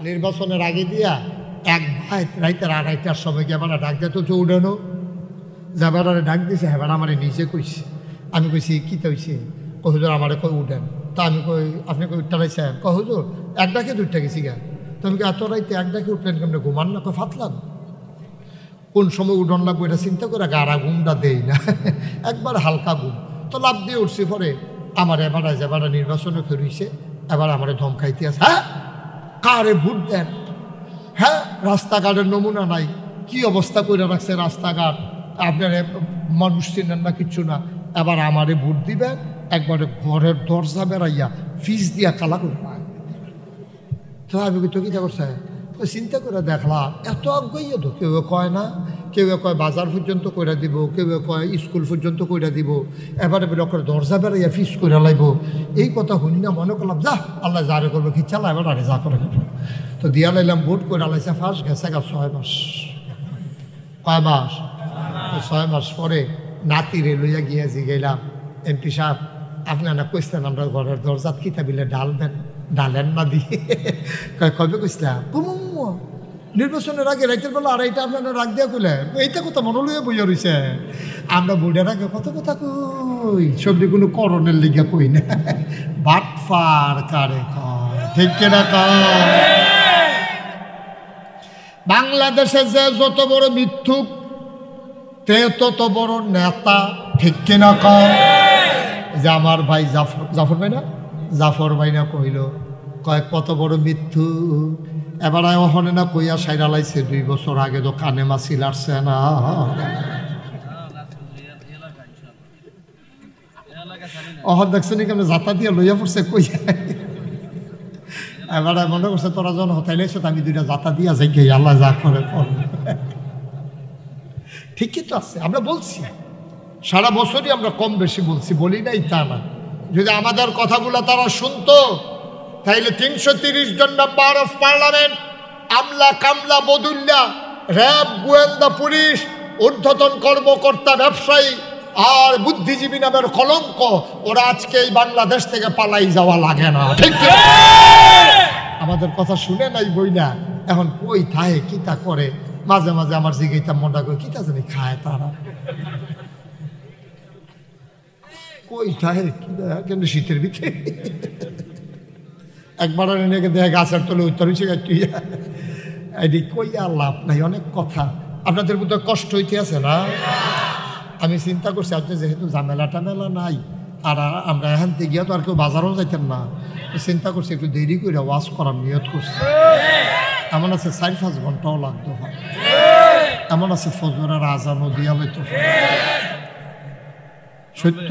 নির্বাচনের আগে দিয়া এক ভাই রাইতের 2:30টার সময় গিয়ে আমার ডাক দিয়ে তো উঠানো যাবার ডাক দিয়েছে হ্যাঁ আমার নিজে কইছে। আমি কইছি কী হয়েছে? হুজুর আমার কই উঠেন। তা আমি কই আপনি কই উঠটালাইছেন? হুজুর এক ডাকে 2টা গেছি গা। তো আমি এত রাইতে এক ডাকে উঠলেন কেমন? ঘুমান না? ফাতলাম। কোন সময় উঠন লাগবো এটা চিন্তা করে গাড়া ঘুমটা দেই না, একবার হালকা ঘুম। তো লাভ দিয়ে উঠছি। পরে আমার এবার নির্বাচনে ফেরিছে, এবার আমার ধমকাইতে আছে, হ্যাঁ কারে ভোট দেন? হ্যাঁ রাস্তাঘাটের নমুনা নাই, কি অবস্থা করে রাখছে রাস্তাঘাট, আপনার মানুষ চিনেন না, কিচ্ছু না, এবার আমারে ভোট দিবেন, একবারে ঘরের দরজা বেড়াইয়া ফিস দিয়া কালা করবা। তো আমি তো কী করছে চিন্তা করে দেখলাম এত আগ্রহী তো কেউ কয় না, কেউ কয় বাজার পর্যন্ত কইরা দিব, কেউ কয় স্কুল পর্যন্ত কইরা দিব, এবারে করে দরজা বেড়াইয়া ফিস করে লাইব। এই কথা শুনি না মনে করলাম যা আল্লাহ যারে করবো কি চালা এবার আরে যা করে। তো দিয়া লাইলাম ভোট করে লাইছে ফার্স্ট গেছে গা 6 মাস। কয় মাস? 6 মাস পরে নাতিরে লইয়া গিয়ে গেলাম, এমপি সাহেব আপনি না কইসলেন আমরা ঘরের দরজাত কিতাবিলে ডালবেন, ডালেন না দিয়ে কবে কইসলাম নির্বাচনের আগে রাইতের বেলা 2:30 আপনার রাগ দিয়া কইলেন, এইটা কথা মনে লইয়া বইয়া রয়েছে। আমরা ভোটের আগে কত কথা কই, সবজি কোনো করণের লিগা কই না, বাটফার কারে কয়, ঠিক কিনা কয়? বাংলাদেশে যে যত বড় মিথ্যুক তে তত বড় নেতা, ঠিক কিনা কয়? যে আমার ভাই জাফর ভাই না, জাফর ভাই না কইল কয় কত বড় মিথ্যু, এবার ওখানে না কইয়া সাইরা লাইছে 2 বছর আগে তো কানে মাছি লাড়ছে না। অহর দেখছো নি কেমন জাতা দিয়ে লইয়া পড়ছে কইয়া, এবার মনে করছে তোরা যখন হতাইলেছ আমি 2টা জাতা দিয়া যাই গে, আল্লাহ যা করে ঠিকই তো আছে। আমরা বলছি সারা বছরই আমরা কম বেশি বলছি, বলি নাই তা না। যদি আমাদের কথাগুলো তারা শুনতো তাইলে 330 জন মেম্বার অফ পার্লামেন্ট, আমলা কামলা বদুল্লা, র্যাব, গোয়েন্দা পুলিশ, ঊর্ধ্বতন কর্মকর্তা, ব্যবসায়ী আর বুদ্ধিজীবী নামের কলঙ্ক, ওরা আজকে এই বাংলাদেশ থেকে পালাই যাওয়া লাগে না, ঠিক আছে? আমাদের কথা শুনে নাই বই না, এখন কই থাহে কিতা করে, মাঝে মাঝে আমার জিগাইতাম মনটা করে কিতা জানি খায় তারা, কই থাহে কিন্তু শীতের ভিতরে একবার এনেকে দেখে গাছের তলে উত্তর হয়েছে এটি কইয়া লাভ নাই। অনেক কথা আপনাদের মধ্যে কষ্ট হইতে আছে না। আমি চিন্তা করছি আজকে যেহেতু ঝামেলা টামেলা নাই আর আমরা এখান থেকে গিয়া তো আর কেউ বাজারও যাইতেন না, চিন্তা করছি একটু দেরি করে ওয়াজ করার নিয়ত করছি। এমন আছে 4-5 ঘন্টাও লাগতো, এমন আছে ফজরের আজানও দিয়া লইতো, সত্য।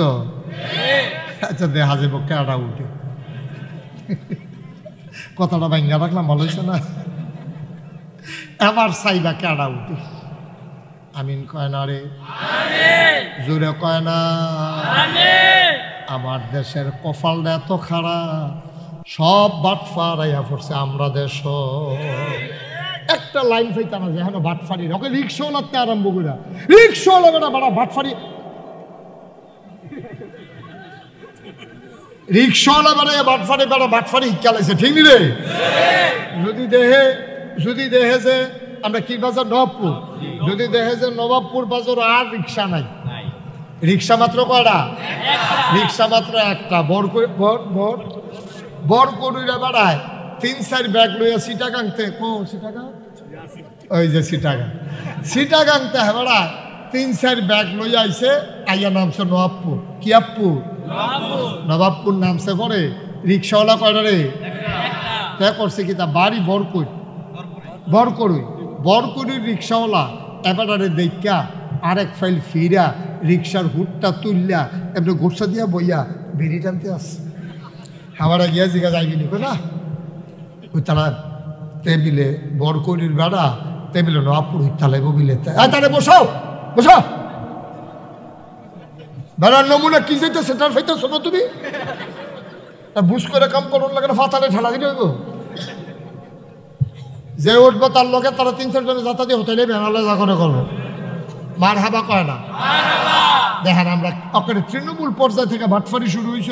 আচ্ছা দেখা যাবো কেডা উঠে, কথাটা ভাঙ্গা রাখলাম ভালো হয়েছে না। এবার চাইবা কেডা উঠে, আমিন কয় না রে, জোরে কয় না। আমার দেশের কপালটা এত খারাপ, সব বাটফার আইয়া পড়ছে আমরা দেশ। একটা লাইন পাইতা না যে এখন বাটফারি ওকে রিক্সাওয়ালাতে আরম্ভ করে, রিক্সাওয়ালা বেটা বড় বাটফারি, রিক্সাওয়ালা বেড়ে বাটফারি বেড়া বাটফারি শিক্ষা লাগছে, ঠিক নি রে? যদি দেহে যে আমরা কি বাজার নবাবপুর, যদি দেখে যে নবাবপুর বাজার আর রিক্সা নাই, রিক্সা মাত্র কয়টা? রিক্সা মাত্র একটা। বর করিরা বেড়ায় 3-4 ব্যাগ লইয়া সিটাগাংতে, ওই যে সিটাগাংতে হ্যাঁ বেড়ায় 3-4 ব্যাগ লইয়া আইসে, আইয়া নামছে নবাবপুর। কি আপপুর? নবাবপুর নামছে পরে রিক্সাওয়ালা কয়টা রে? তা করছে কি তা বাড়ি বরকরুই রিক্সাওয়ালা এবারে দেখা আরেক ফাইল ফিরা রিক্সার হুটটা তুললা এমনি গোসা দিয়া বইয়া বেরি টানতে আসছে। আমার গিয়া জিগা যাইবি নি না ওই তারা টেবিলে বরকরির বেড়া টেবিলে নবাবপুর তালে ববিলে তারে বসো বেড়ার নমুনা কি যেতে সেটার ফাইতে শোনো তুমি, বুঝ করে কাম করুন লাগে না, ফাতারে ঠেলা দিলে হইব। যে উঠবো তার লোকে তারা 3-4 জনের যাতা দিয়ে হোটেলে বেনালে যা করে করবো, মার হাবা কয় না। দেখেন আমরা ওখানে তৃণমূল পর্যায় থেকে ভাটফারি শুরু হয়েছ,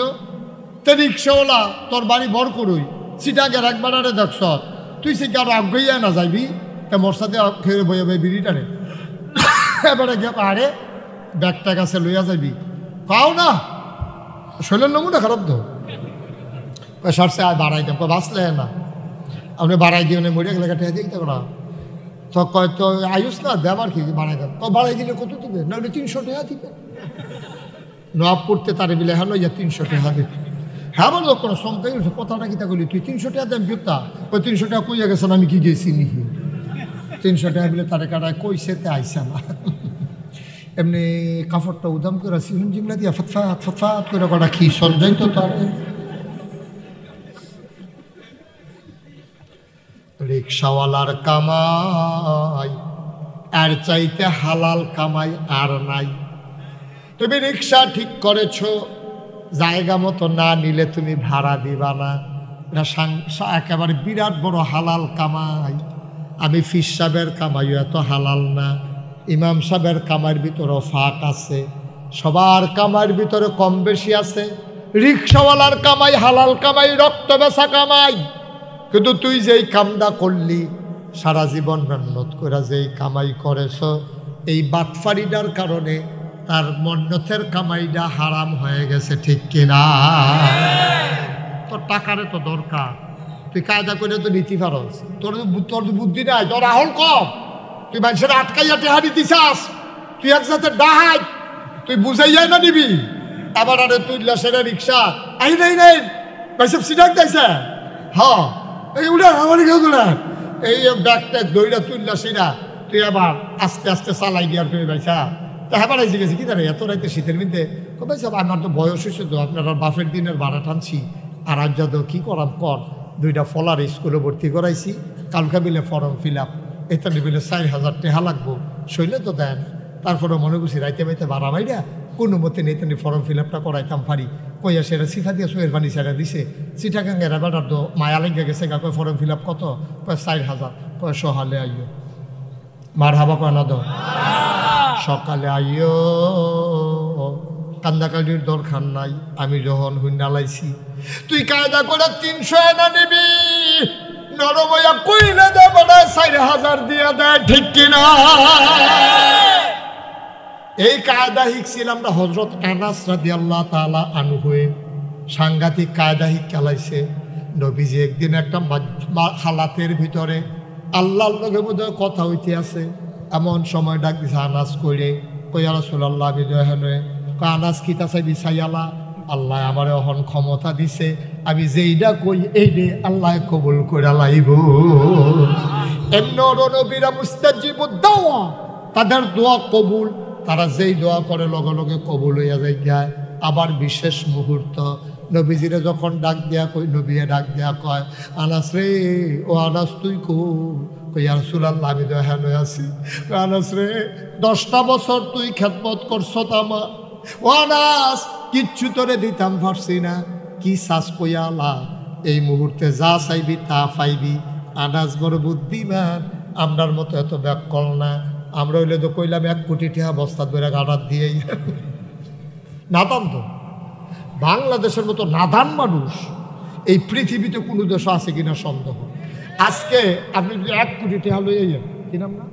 তে রিক্সাওয়ালা তোর বাড়ি বর করুই সিটাগের একবারে দেখছ, তুই সে কারো আগ্রহিয়া না যাইবি তা মোর সাথে খেয়ে বয়ে বয়ে বিড়িটারে এবারে গিয়ে পাহাড়ে ব্যাগটা কাছে লইয়া যাবি পাও না শৈলের নমুনা খারাপ তো সরষে আর বাড়াই দেব বাঁচলে না আপনি বাড়াই দিয়ে মরিয়া গেলে কাটে দিতে করা তো কয় তো আয়ুষ না দেবার কি বাড়াই দেব তো বাড়াই দিলে কত দিবে না 300 টাকা দিবে নব করতে তার বিলে হলো ইয়া 300 টাকা দিবে হ্যাঁ বলো কোনো সংখ্যাই কথাটা কিতা করলি তুই 300 টাকা দেন জুতা ওই 300 টাকা কইয়া গেছেন আমি কি গেছি নিহি 300 টাকা বিলে তারে কাটায় কইছে তে আইসা না এমনি কাপড়টা উদাম করে সিলুন জিংলা দিয়া ফতফাত ফতফাত করে কটা কি সঞ্জয় তো তার রিক্সাওয়ালার কামাই আর চাইতে হালাল কামাই আর নাই তুমি রিক্সা ঠিক করেছো জায়গা মতো না নিলে তুমি ভাড়া দিবা না এটা একেবারে বিরাট বড় হালাল কামাই আমি ফিস সাহেবের কামাইও এত হালাল না ইমাম সাহেবের কামাইয়ের ভিতরেও ফাঁক আছে সবার কামাইয়ের ভিতরে কম বেশি আছে রিক্সাওয়ালার কামাই হালাল কামাই রক্ত বেচা কামাই কিন্তু তুই যেই কামটা করলি সারা জীবন মেহনত করে যেই কামাই করেছ এই বাটফারিটার কারণে তার মন্নতের কামাইটা হারাম হয়ে গেছে ঠিক কিনা তোর টাকারে তো দরকার তুই কায়দা করে তো নীতি পারস তোর বুদ্ধি নাই তোর আহল কম তুই মানুষের আটকাইয়া টেহারি দিছাস তুই একসাথে ডাহাই তুই বুঝাইয়াই না নিবি আবার আরে তুই সেটা রিক্সা আই নাই নাই ভাইসব সিটাক দিয়েছে হ্যাঁ এই উড়া আমার কেউ তোলা এই ব্যাগটা দইটা তুললা সেটা তুই আবার আস্তে আস্তে চালাই দিয়ার তুমি ভাইসা তা হ্যাঁ বাড়াইছি গেছি কি জানে এত রাইতে শীতের মধ্যে ভাই সাহেব আমার তো বয়স হয়েছে তো আপনারা বাফের দিনের ভাড়া টানছি আর আজ যাদব কী করাম কর 2টা ফলার স্কুলে ভর্তি করাইছি কালকা বিলে ফর্ম ফিল আপ এটা বিলে 4000 টাকা লাগবো শৈলে তো দেন তারপরে মনে করছি রাইতে বাইতে ভাড়া মাইরা কোনো মতে নেতানি ফর্ম ফিল আপটা করাইতাম পারি কইয়া সেটা সিফা দিয়ে সোয়ের পানি সেটা দিছে চিটাগাঙ্গের বেটার তো মায়া লেগে গেছে গা কয় ফর্ম ফিল আপ কত কয় 4000 কয় সহালে আইও মার হাবা কয় না দো সকালে আইও কান্দাকাটির দরকার নাই আমি যখন হুন্ডা লাইছি তুই কায়দা করে 300 এনে নিবি নরময়া কইলে দে বড় 4000 দিয়া দেয় ঠিক কিনা এই কায়দা শিখছিলাম আমরা হযরত আনাস রাদিয়াল্লাহু তাআলা আনহু হয়ে সাংঘাতিক কায়দা শিখালাইছে নবীজি একদিন একটা হালাতের ভিতরে আল্লাহর লগে বোধহয় কথা হইতে আছে এমন সময় ডাক দিছে আনাস কইরে কইয়া রাসূলুল্লাহ বিজয় হনে আনাস কিতা চাইবি চাইয়ালা আল্লাহ আমার অহন ক্ষমতা দিছে আমি যেইটা কই এই দে আল্লাহ কবুল করে লাইব এমন নবীরা মুস্তাজিবুদ দাওয়া তাদের দোয়া কবুল তারা যেই দোয়া করে লগে লগে কবুল হইয়া যায় আবার বিশেষ মুহূর্ত নবীজিরে যখন ডাক দেয়া কই নবীয়ে ডাক দেয়া কয় আনাস রে ও আনাস তুই কই ইয়া রাসূলুল্লাহ আমি তো হেন আছি আনাস রে 10টা বছর তুই খেদমত করছত আমার ও আনাস কিচ্ছু তোরে দিতাম পারছি না কি শ্বাস কইয়ালা এই মুহূর্তে যা চাইবি তা পাইবি আনাস বড় বুদ্ধিমান আমরার মতো এত ব্যাকল না আমরা হইলে তো কইলাম 1 কোটি টাকা বস্তা ধরে গাড়ার দিয়েই নাদান তো বাংলাদেশের মতো নাদান মানুষ এই পৃথিবীতে কোনো দেশ আছে কিনা সন্দেহ আজকে আপনি যদি 1 কোটি টাকা লইয়া যান কি নাম না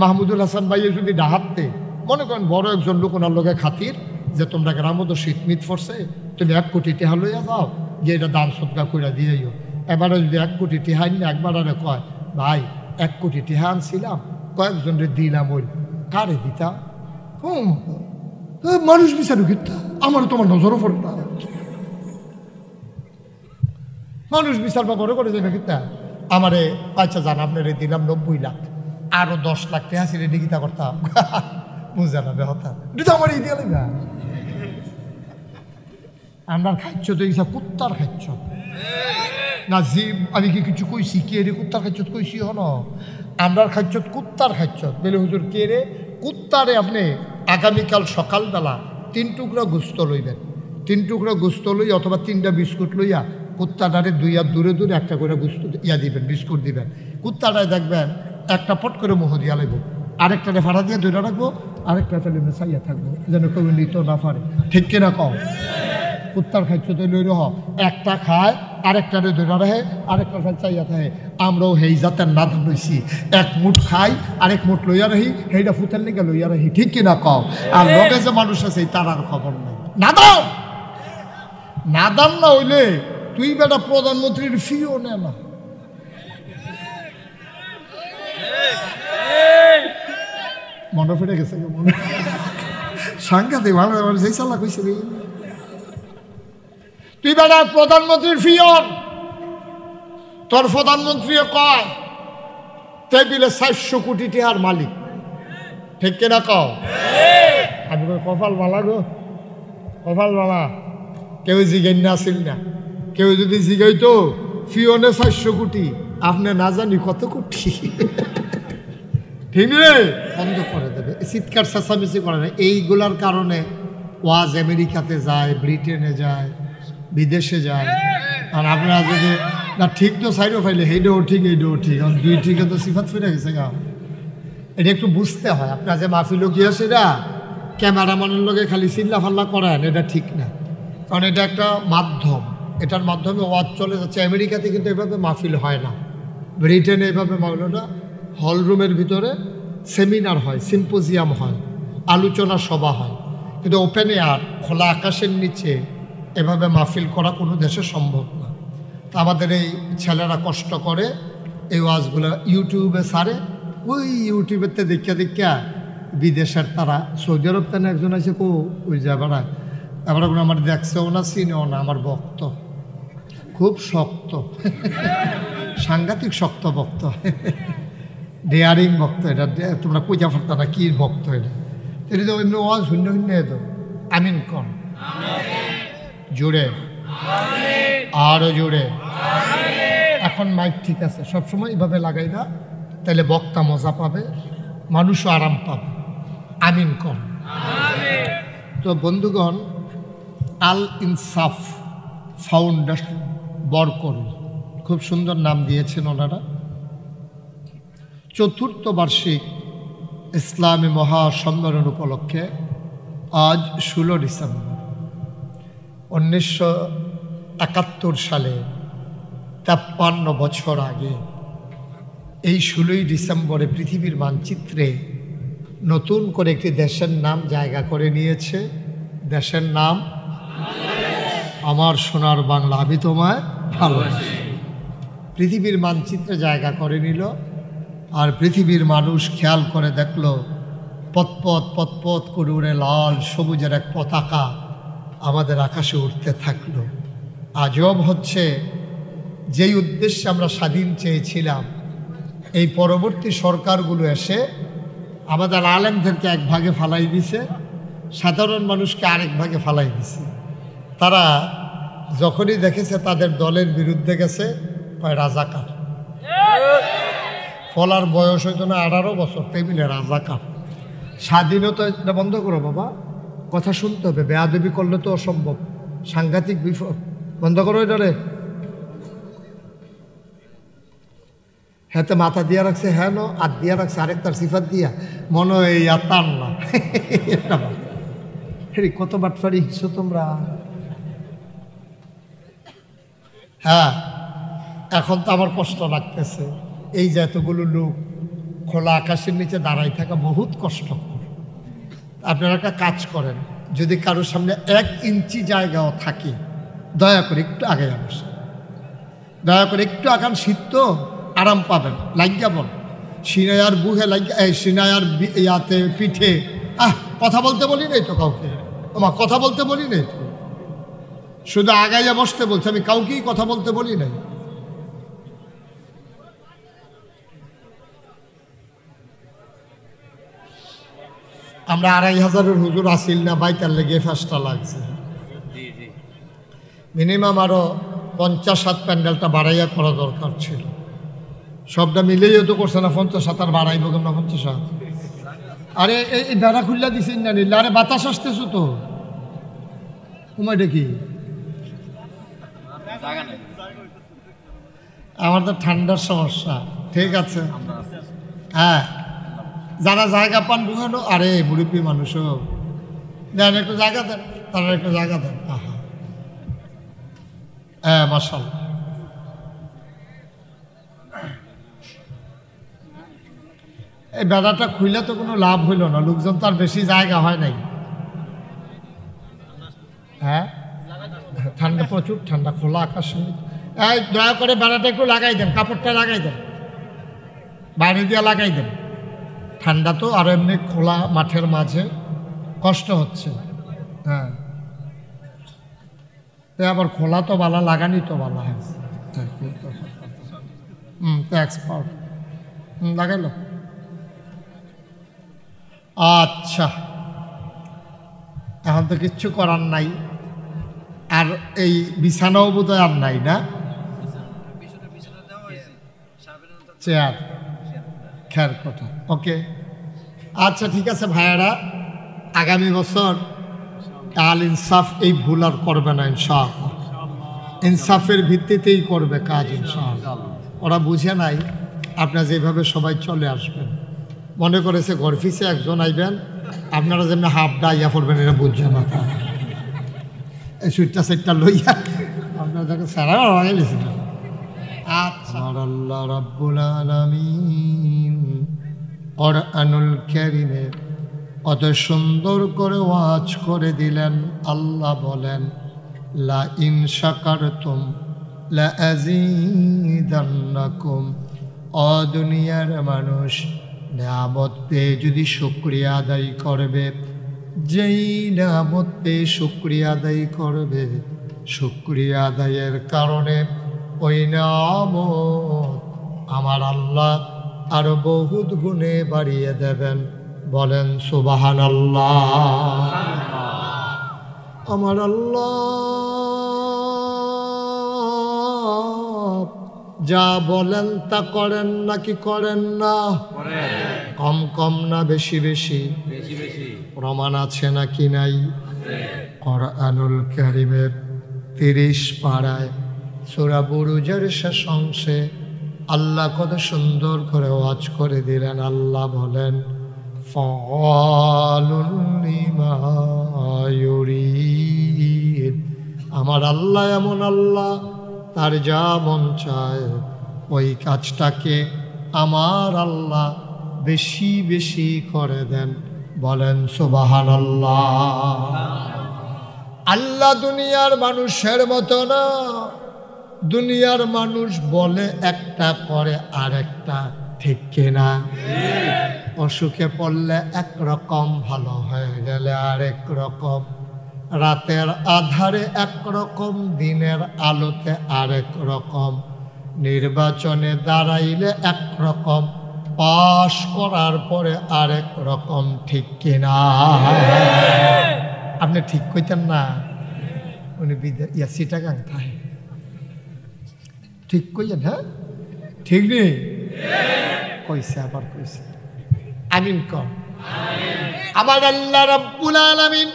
মাহমুদুল হাসান ভাই যদি ডাহাতে মনে করেন বড় একজন লোক ওনার লোকের খাতির যে তোমরা গ্রামত শীতমিত ফরছে তুমি 1 কোটি টাকা লইয়া যাও যে এটা দান সৎকার করে দিয়েও এবারে যদি 1 কোটি টাকা আনি একবার আরে কয় ভাই 1 কোটি টাকা আনছিলাম কয়েকজনরে দিলাম ওই কারে দিতা মানুষ বিচারু কিতা আমার তোমার নজরও পড়ে না মানুষ বিচার বা বড় করে দেবে কিতা আমারে আচ্ছা জান আপনারে দিলাম 90 লাখ আরো 10 লাখ টাকা ছিল গীতা করতাম বুঝা না বেহতা এটা আমার এই দিয়ে না আমরা খাচ্ছ তো এইসব কুত্তার খাচ্ছ না জীব আমি কি কিছু কইছি কে রে কুত্তার খাচ্ছ কইছি হন আমরার খাচ্ছ কুত্তার খাচ্ছ বলে হুজুর কে রে কুত্তারে আপনি আগামীকাল সকালবেলা 3 টুকরা গোস্ত লইবেন 3 টুকরা গোস্ত লই অথবা 3টা বিস্কুট লইয়া কুত্তাটারে 2 হাত দূরে দূরে একটা করে গোস্ত ইয়া দিবেন বিস্কুট দিবেন কুত্তাটায় দেখবেন একটা পট করে মোহ দিয়া লাগবো আরেকটারে ভাড়া দিয়ে 2টা রাখবো আরেকটা ফেলে চাইয়া থাকবো যেন কেউ নিত না পারে ঠিক কিনা কম কুত্তার খাচ্ছ তো লই রহ একটা খায় আরেকটারে ধরে রাখে, আরেকটার ফেল চাইয়া থাকে। আমরাও হেই জাতের নাদান হইছি, এক মুঠ খাই আরেক মুঠ লইয়া রাহি, সেইটা ফুতের লেগে লইয়া রাহি, ঠিক কিনা কও? আর লগে যে মানুষ আছে তার আর খবর নাই। নাদান নাদান না হইলে তুই বেটা প্রধানমন্ত্রীর ফিও নে না। মনে ফিরে গেছে মনে সাংঘাতিক ভালো সেই চালা কইছে রে। তুই বেটা প্রধানমন্ত্রীর ফিওর, তোর প্রধানমন্ত্রী কয় টেবিলে 400 কোটি টাকার মালিক, ঠিক কিনা কও? আমি কপাল বালা গো, কপাল বালা। কেউ জিগাই না আসিল না, কেউ যদি জিগাইতো ফিওনে 400 কোটি, আপনি না জানি কত কোটি, ঠিক রে? বন্ধ করে দেবে, চিৎকার চেঁচামেচি করে না। এইগুলার কারণে ওয়াজ আমেরিকাতে যায়, ব্রিটেনে যায়, বিদেশে যায়। আর আপনারা যদি না ঠিক তো সাইডও ফাইলে সেইটাও ঠিক এইটাও ঠিক, দুই ঠিকে তো সিফাত ফিরে গেছে গা। এটা একটু বুঝতে হয়। আপনার যে মাহফিলও কি আছে এটা ক্যামেরাম্যানের লগে খালি চিল্লা ফাল্লা করেন, এটা ঠিক না। কারণ এটা একটা মাধ্যম, এটার মাধ্যমে ওয়াজ চলে যাচ্ছে। আমেরিকাতে কিন্তু এভাবে মাহফিল হয় না, ব্রিটেনে এভাবে মাহফিল না। হল রুমের ভিতরে সেমিনার হয়, সিম্পোজিয়াম হয়, আলোচনা সভা হয়। কিন্তু ওপেন এয়ার, খোলা আকাশের নিচে এভাবে মাহফিল করা কোনো দেশে সম্ভব না। তা আমাদের এই ছেলেরা কষ্ট করে এই ওয়াজগুলো ইউটিউবে ছাড়ে। ওই ইউটিউবেতে দেখা দেখা বিদেশের তারা, সৌদি আরব তেন একজন আছে কো ওই যাবারা, এবার আমার দেখছেও না, চিনেও না। আমার ভক্ত, খুব শক্ত, সাংঘাতিক শক্ত ভক্ত, ডেয়ারিং ভক্ত। এটা তোমরা পূজা ফার্তা না কি ভক্ত এটা? এটা তো এমনি ওয়াজ শূন্য শূন্য এত। আমিন কন জোরে, আরো জোরে। এখন মাইক ঠিক আছে, সবসময় এভাবে লাগাই না, তাহলে বক্তা মজা পাবে, মানুষও আরাম পাবে। আমিন কন। তো বন্ধুগণ, আল ইনসাফ ফাউন্ডেশন বরকরুল, খুব সুন্দর নাম দিয়েছেন ওনারা। ৪র্থ বার্ষিক ইসলামী মহাসম্মেলন উপলক্ষে আজ 16 ডিসেম্বর 1971 সালে, 53 বছর আগে, এই 16ই ডিসেম্বরে পৃথিবীর মানচিত্রে নতুন করে একটি দেশের নাম জায়গা করে নিয়েছে। দেশের নাম আমার সোনার বাংলা, আমি তোমায় ভালোবাসি। পৃথিবীর মানচিত্রে জায়গা করে নিল। আর পৃথিবীর মানুষ খেয়াল করে দেখল, পথপথ পথপথ করে উড়ে লাল সবুজের এক পতাকা আমাদের আকাশে উঠতে থাকলো। আজব হচ্ছে, যেই উদ্দেশ্যে আমরা স্বাধীন চেয়েছিলাম, এই পরবর্তী সরকারগুলো এসে আমাদের আলেমদেরকে এক ভাগে ফালাই দিছে, সাধারণ মানুষকে আরেক ভাগে ফালাই দিছে। তারা যখনই দেখেছে তাদের দলের বিরুদ্ধে গেছে, কয় রাজাকার। ফলার বয়স হইতো না 18 বছর, টেবিলে রাজাকার। স্বাধীনতা এটা বন্ধ করো বাবা, কথা শুনতে হবে, বেয়াদবি করলে তো অসম্ভব, সাংঘাতিক বিপদ। বন্ধ করো এটারে। হ্যাঁ তো মাথা দিয়া রাখছে, হ্যাঁ নো আর দিয়া রাখছে আরেকটার সিফাত দিয়া, মনে হয় এই আর তার না। কত বাটফারি হিসো তোমরা। হ্যাঁ, এখন তো আমার কষ্ট লাগতেছে, এই যে এতগুলো লোক খোলা আকাশের নিচে দাঁড়াই থাকা বহুত কষ্টকর। আপনারা একটা কাজ করেন, যদি কারোর সামনে 1 ইঞ্চি জায়গাও থাকে, দয়া করে একটু আগে বসে, দয়া করে একটু আগান, শীত তো আরাম পাবেন। লাগিয়া বল সিনায়ার বুহে লাগিয়া, সিনায়ার ইয়াতে পিঠে। কথা বলতে বলি নাই তো কাউকে, তোমার কথা বলতে বলি নাই তো, শুধু আগাইয়া বসতে বলছে, আমি কাউকেই কথা বলতে বলি নাই। আমরা 2500-এর হুজুর আসিল না, বাইতার লেগে ফাঁসটা লাগছে। মিনিমাম আরো 50-60 প্যান্ডেলটা বাড়াইয়া করা দরকার ছিল। সবটা মিলেই তো করছে না, 50-60 আর বাড়াইব কেমন 50-60? আরে এই বেড়া খুললা দিছেন না নিলে, আরে বাতাস আসতেছো তো, তোমার কি? আমার তো ঠান্ডার সমস্যা, ঠিক আছে। হ্যাঁ, যারা জায়গা পান ঢুকানো, আরে মুরব্বী মানুষও দেন, একটু জায়গা দেন, তারা একটু জায়গা দেন। হ্যাঁ মাশাআল্লাহ। এই বেড়াটা খুইলে তো কোনো লাভ হইল না, লোকজন তো আর বেশি জায়গা হয় নাই। হ্যাঁ ঠান্ডা, প্রচুর ঠান্ডা, খোলা আকাশ। এই দয়া করে বেড়াটা একটু লাগাই দেন, কাপড়টা লাগাই দেন, বাইরে দিয়ে লাগাই দেন। ঠান্ডা তো, আর এমনি খোলা মাঠের মাঝে কষ্ট হচ্ছে। হ্যাঁ আবার খোলা তো বালা, লাগানি তো বালা। হ্যাঁ তো এক্সপার্ট লাগাইল। আচ্ছা এখন তো কিচ্ছু করার নাই, আর এই বিছানাও বোধহয় আর নাই না, চেয়ার খেয়ার কথা। ওকে আচ্ছা ঠিক আছে ভাইয়ারা, আগামী বছর আল ইনসাফ এই ভুল আর করবে না ইনশাআল্লাহ। ইনসাফের ভিত্তিতেই করবে কাজ ইনশাআল্লাহ। ওরা বুঝে নাই আপনারা যেভাবে সবাই চলে আসবেন, মনে করেছে ঘর ফিসে একজন আইবেন, আপনারা যেমনি হাফ ডাইয়া পড়বেন, এটা বুঝছে না। এই সুইটটা সেটটা লইয়া আপনারা দেখেন সারা গেছেন। আচ্ছা আল্লাহ রাব্বুল আলামিন কোরআনুল কারীমে কত সুন্দর করে ওয়াজ করে দিলেন। আল্লাহ বলেন লা ইন শাকারতুম লা আযীদান্নাকুম। ও দুনিয়ার মানুষ, নিয়ামত পেয়ে যদি শুকরিয়া আদায় করবে, যেই নিয়ামত পেয়ে শুকরিয়া আদায় করবে, শুকরিয়া আদায়ের কারণে ওই নিয়ামত আমার আল্লাহ আরো বহুত গুণে বাড়িয়ে দেবেন। বলেন সুবহানাল্লাহ। আমার আল্লাহ যা বলেন তা করেন নাকি করেন না? কম কম না বেশি বেশি? প্রমাণ আছে নাকি নাই? কোরআনুল কারীমের 30 পারায় সূরা বুরুজের শেষ অংশে আল্লাহ কত সুন্দর করে ওয়াজ করে দিলেন। আল্লাহ বলেন ফাআলুন লিমা ইউরিদ। আমার আল্লাহ এমন আল্লাহ, তার যা মন চায় ওই কাজটাকে আমার আল্লাহ বেশি বেশি করে দেন। বলেন সুবহানাল্লাহ। আল্লাহ দুনিয়ার মানুষের মতো না। দুনিয়ার মানুষ বলে একটা, করে আরেকটা, ঠিক কিনা? অসুখে পড়লে একরকম, ভালো হয়ে গেলে আরেক রকম, রাতের আধারে একরকম, দিনের আলোতে আরেক রকম, নির্বাচনে দাঁড়াইলে একরকম, পাশ করার পরে আরেক রকম, ঠিক কিনা? আপনি ঠিক কইতেন না? উনি সিটাগাং থাকে, ঠিক কইছেন? হ্যাঁ ঠিক নেই কইছে, আবার কইছে। আমিন কর। আমার আল্লাহ রাব্বুল আলামিন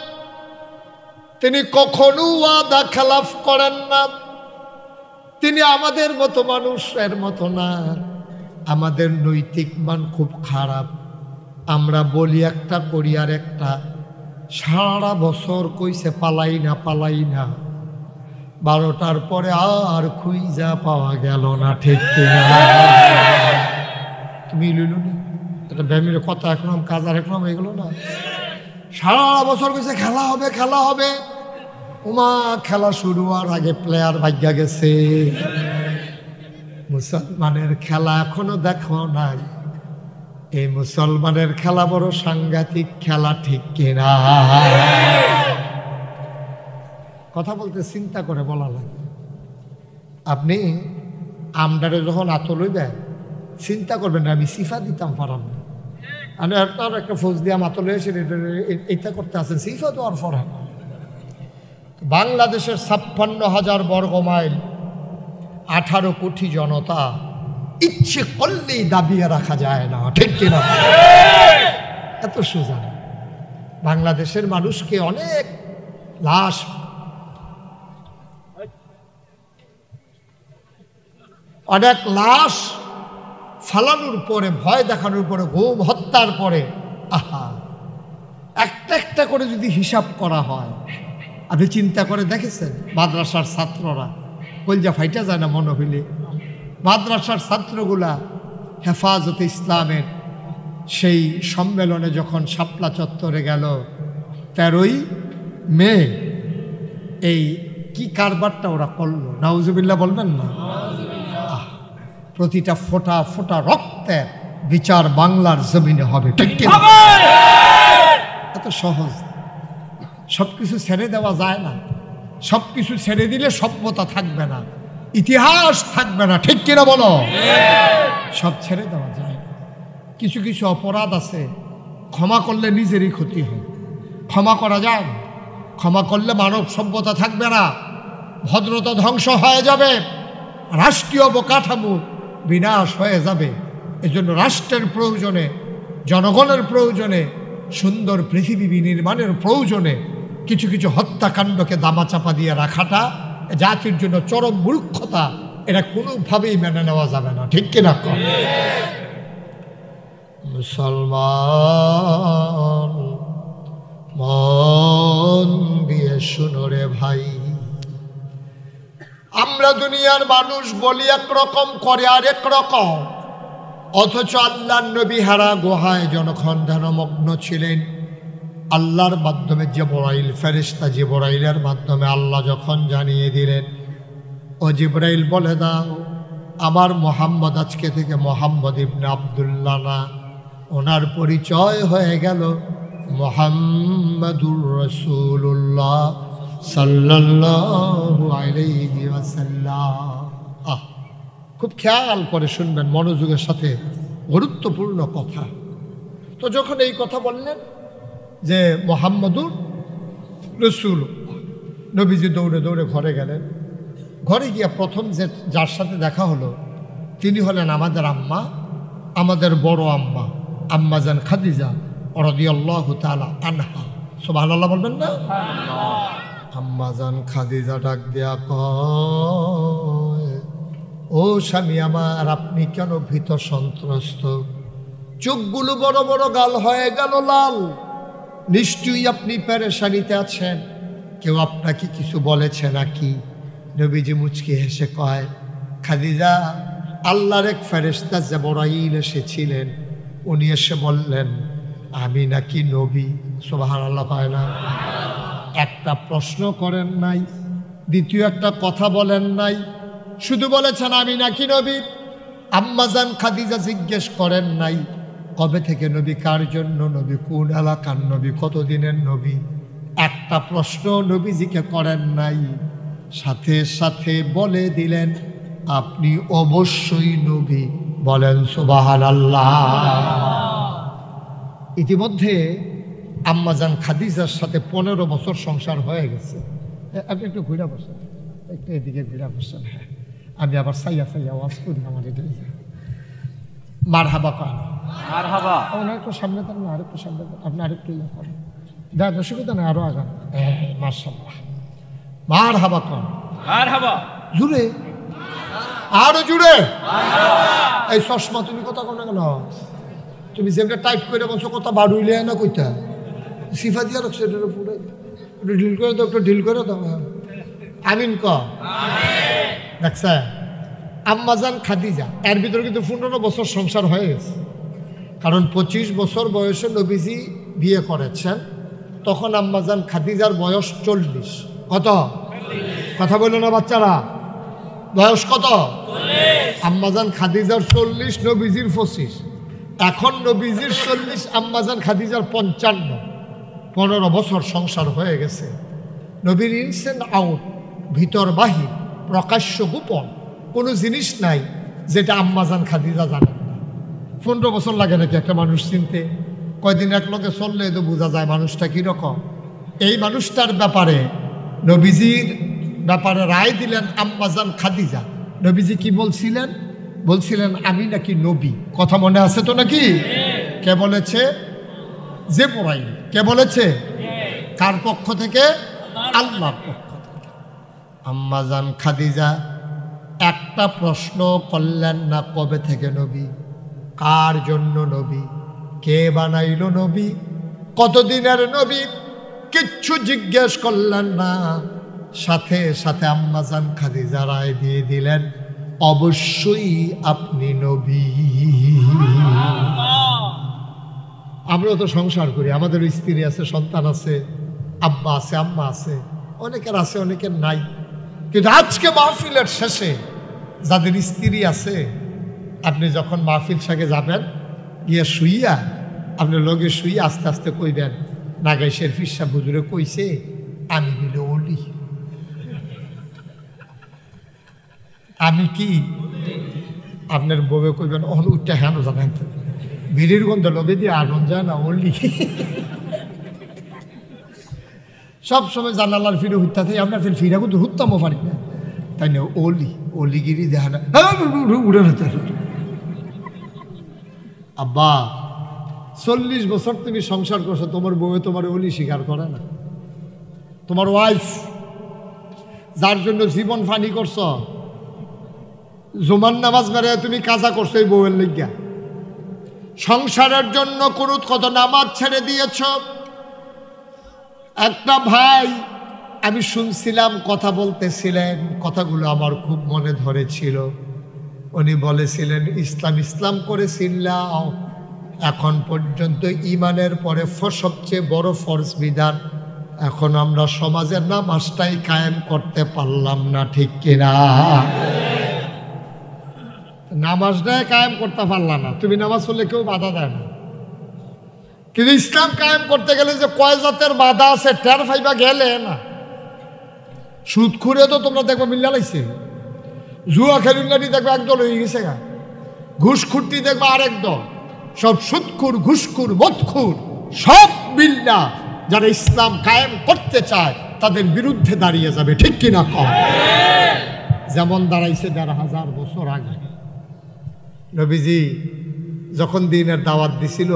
তিনি কখনো ওয়াদা খেলাফ করেন না। তিনি আমাদের মতো মানুষের মতো না। আমাদের নৈতিক মান খুব খারাপ। আমরা বলি একটা, করি আর একটা। সারা বছর কইছে পালাই না, পালাই না, 12টার পরে আর খুঁজা পাওয়া গেল না, ঠিক কিনা? তুমি লইল নি এটা ব্যামির কথা, একরকম কাজ আর একরকম, এগুলো না। সারা বছর কইছে খেলা হবে, খেলা হবে। উমা খেলা শুরু হওয়ার আগে প্লেয়ার ভাগ্যা গেছে। মুসলমানের খেলা এখনো দেখো নাই। এই মুসলমানের খেলা বড় সাংঘাতিক খেলা, ঠিক কিনা? কথা বলতে চিন্তা করে বলা লাগে। আপনি আমদারে যখন আত লইবেন, চিন্তা করবেন না আমি সিফা দিতাম পারাম না, আমি একটা ফৌজ দিয়ে মাত লইয়েছি, এটা করতে আসেন, সিফা তো আর ফরা। বাংলাদেশের 56,000 বর্গ মাইল, 18 কোটি জনতা, ইচ্ছে করলেই দাবিয়ে রাখা যায় না, ঠিক কিনা? এত সোজা না। বাংলাদেশের মানুষকে অনেক লাশ, অনেক লাশ ফালানোর পরে, ভয় দেখানোর পরে, গুম হত্যার পরে, আহা, একটা একটা করে যদি হিসাব করা হয়, আপনি চিন্তা করে দেখেছেন? মাদ্রাসার ছাত্ররা কলজা ফাইটা যায় না মনে হইলে। মাদ্রাসার ছাত্রগুলা হেফাজতে ইসলামের সেই সম্মেলনে যখন শাপলা চত্বরে গেল 13ই মে, এই কি কারবারটা ওরা করলো, নাউজুবিল্লাহ বলবেন না? প্রতিটা ফোঁটা ফোঁটা রক্তের বিচার বাংলার জমিনে হবে, ঠিক কি? এত সহজ। সবকিছু ছেড়ে দেওয়া যায় না, সবকিছু ছেড়ে দিলে সভ্যতা থাকবে না, ইতিহাস থাকবে না, ঠিক কিনা বলো? সব ছেড়ে দেওয়া যায় না। কিছু কিছু অপরাধ আছে ক্ষমা করলে নিজেরই ক্ষতি হয়, ক্ষমা করা যায় না। ক্ষমা করলে মানব সভ্যতা থাকবে না, ভদ্রতা ধ্বংস হয়ে যাবে, রাষ্ট্রীয় অবকাঠামো বিনাশ হয়ে যাবে। এজন্য রাষ্ট্রের প্রয়োজনে, জনগণের প্রয়োজনে, সুন্দর পৃথিবী বিনির্মাণের প্রয়োজনে কিছু কিছু হত্যাকাণ্ডকে দামাচাপা দিয়ে রাখাটা জাতির জন্য চরম মূর্খতা। এটা কোনোভাবেই মেনে নেওয়া যাবে না, ঠিক কিনা? মুসলমান মন দিয়ে শুনো রে ভাই, আমরা দুনিয়ার মানুষ বলি একরকম, করে আরেক রকম। অথচ আল্লাহর নবী হারা গুহায় যখন ধ্যানমগ্ন ছিলেন, আল্লাহর মাধ্যমে জিবরাইল ফেরেশতা, জিবরাইলের মাধ্যমে আল্লাহ যখন জানিয়ে দিলেন, ও জিবরাইল বলে দাও আমার মোহাম্মদ আজকে থেকে মোহাম্মদ ইবনে আব্দুল্লাহ না, ওনার পরিচয় হয়ে গেল মুহাম্মাদুর রাসূলুল্লাহ সাল্লাল্লাহু আলাইহি ওয়াসাল্লাম। খুব খেয়াল করে শুনবেন, মনোযোগের সাথে, গুরুত্বপূর্ণ কথা। তো যখন এই কথা বললেন যে মুহাম্মাদুর রাসূলুল্লাহ, নবীজি দৌড়ে দৌড়ে ঘরে গেলেন। ঘরে গিয়ে প্রথম যার সাথে দেখা হলো তিনি হলেন আমাদের আম্মা, আমাদের বড় আম্মা, আম্মাজান খাদিজা রাদিয়াল্লাহু তাআলা আনহা। সুবহানাল্লাহ বলবেন না? আম্মাজান খাদিজা ডাক দেয়া কয়, ও স্বামী আমার, আপনি কেন ভীত সন্ত্রস্ত? চোখগুলো বড় বড়, গাল হয়ে গেল লাল, নিশ্চয়ই আপনি পেরেশানিতে আছেন। কেউ আপনাকে কিছু বলেছে নাকি? নবীজি মুচকি হেসে কয়, খাদিজা, আল্লাহর এক ফেরেশতা জিবরাইল এসেছিলেন, উনি এসে বললেন আমি নাকি নবী। সুবহানাল্লাহ কয় না? একটা প্রশ্ন করেন নাই, দ্বিতীয় একটা কথা বলেন নাই, শুধু বলেছেন আমি নাকি নবী। আম্মাজান খাদিজা জিজ্ঞেস করেন নাই কবে থেকে নবী, কার জন্য নবী, কোন এলাকার নবী, কতদিনের নবী। একটা প্রশ্ন নবীজিকে করেন নাই, সাথে সাথে বলে দিলেন আপনি অবশ্যই নবী। বলেন সুবহানাল্লাহ। ইতিমধ্যে আম্মাজান খাদিজার সাথে 15 বছর সংসার হয়ে গেছে। আপনি একটু ঘুরে বসেন, একটু এদিকে ঘুরে বসেন। হ্যাঁ, আমি আবার সাইয়া সাইয়া ওয়াজ করি আমার এটাই। মারহাবা করেন, মারহাবা। একটু সামনে দেন না, আরেকটু সামনে দেন, আপনি আরেকটু ইয়ে করেন, দেখ অসুবিধা নেই, আরো আগান। মাশাআল্লাহ, মারহাবা করেন, মারহাবা। জুড়ে, আরো জুড়ে। এই চশমা তুমি কথা কোন কেন? তুমি যেটা টাইট করে বলছো কথা বাড়ুইলে না কইতা, সিফা দিয়া রাখছো, এটা পুরো একটু ঢিল করে দাও, একটু ঢিল করে দাও। আমিন ক দেখছা? আম্মাজান খাদিজা, এর ভিতরে কিন্তু 15 বছর সংসার হয়ে গেছে। কারণ 25 বছর বয়সে নবীজি বিয়ে করেছেন, তখন আম্মাজান খাদিজার বয়স 40। কত? কথা বললো না বাচ্চারা? বয়স কত? আম্মাজান খাদিজার 40, নবীজির 25। এখন নবীজির 40, আম্মাজান খাদিজার 55। 15 বছর সংসার হয়ে গেছে। নবীর ইনস এন্ড আউট, ভিতর বাহির, প্রকাশ্য গোপন কোনো জিনিস নাই যেটা আম্মাজান খাদিজা জানেন না। 15 বছর লাগে নাকি একটা মানুষ চিনতে? কয়দিন এক লোকে চললে তো বোঝা যায় মানুষটা কীরকম। এই মানুষটার ব্যাপারে নবীজির ব্যাপারে রায় দিলেন আম্মাজান খাদিজা। নবীজি কি বলছিলেন? বলছিলেন আমি নাকি নবী। কথা মনে আছে তো নাকি? কে বলেছে? জিবরাইল। কে বলেছে? কার পক্ষ থেকে? আল্লাহর পক্ষ থেকে। আম্মাজান খাদিজা একটা প্রশ্ন করলেন না, কবে থেকে নবী, কার জন্য নবী, কে বানাইল নবী, কতদিনের নবী, কিচ্ছু জিজ্ঞেস করলেন না। সাথে সাথে আম্মাজান খাদিজা রায় দিয়ে দিলেন অবশ্যই আপনি নবী। আমরাও তো সংসার করি, আমাদের স্ত্রী আছে, সন্তান আছে, আব্বা আছে, আম্মা আছে, অনেকের আছে, অনেকের নাই। কিন্তু আজকে মাহফিলের শেষে যাদের স্ত্রী আছে, আপনি যখন মাহফিল সাথে যাবেন, গিয়ে শুইয়া আপনি লগে শুইয়া আস্তে আস্তে কইবেন, নাগাইশের ফিরসা হুজুরে কইছে আমি বিলে ওলি, আমি কি আপনার বউয়ে কইবেন উঠটা হেন জানেন তো ভিড়ির গন্ধ লগে দিয়ে আনন্দ যায় না ওলি। সবসময় জানালার ফিরে হুত্তা থাকে, আপনার ফির ফিরা কিন্তু হুত্তামও পারি না, তাই না? ওলি অলিগিরি দেখা না, উড়ে না। আব্বা 40 বছর তুমি সংসার করছো, তোমার বউয়ে তোমার অলি স্বীকার করে না। তোমার ওয়াইফ যার জন্য জীবন ফানি করছ, জুমার নামাজ বেড়ে তুমি কাজা করছো এই বউয়ের লিগা, সংসারের জন্য কুনুত কত নামাজ ছেড়ে দিয়েছ। একটা ভাই আমি শুনছিলাম কথা বলতেছিলেন, কথাগুলো আমার খুব মনে ধরেছিল। উনি বলেছিলেন ইসলাম ইসলাম করে চিল্লাও, এখন পর্যন্ত ইমানের পরে সবচেয়ে বড় ফরজ বিধান, এখন আমরা সমাজের নামাজটাই কায়েম করতে পারলাম না, ঠিক কিনা? নামাজটাই কায়েম করতে পারলাম না, তুমি নামাজ পড়লে কেউ বাধা দেয় না, কিন্তু ইসলাম কায়েম করতে গেলে যে কয় জাতের বাধা আছে টের ফাইবা গেলে না। সুদ খুঁড়ে তো তোমরা দেখবো মিল্লা লাগছে, জুয়া খেলুল্লাটি দেখবে একদল হয়ে গেছে গা, ঘুষ খুঁড়তি দেখবে আরেক দল, সব সুদখুর ঘুষখুর মদখুর সব মিল্লা যারা ইসলাম কায়েম করতে চায় তাদের বিরুদ্ধে দাঁড়িয়ে যাবে, ঠিক কিনা কম? যেমন দাঁড়াইছে 1500 বছর আগে। নবীজি যখন দিনের দাওয়াত দিছিল,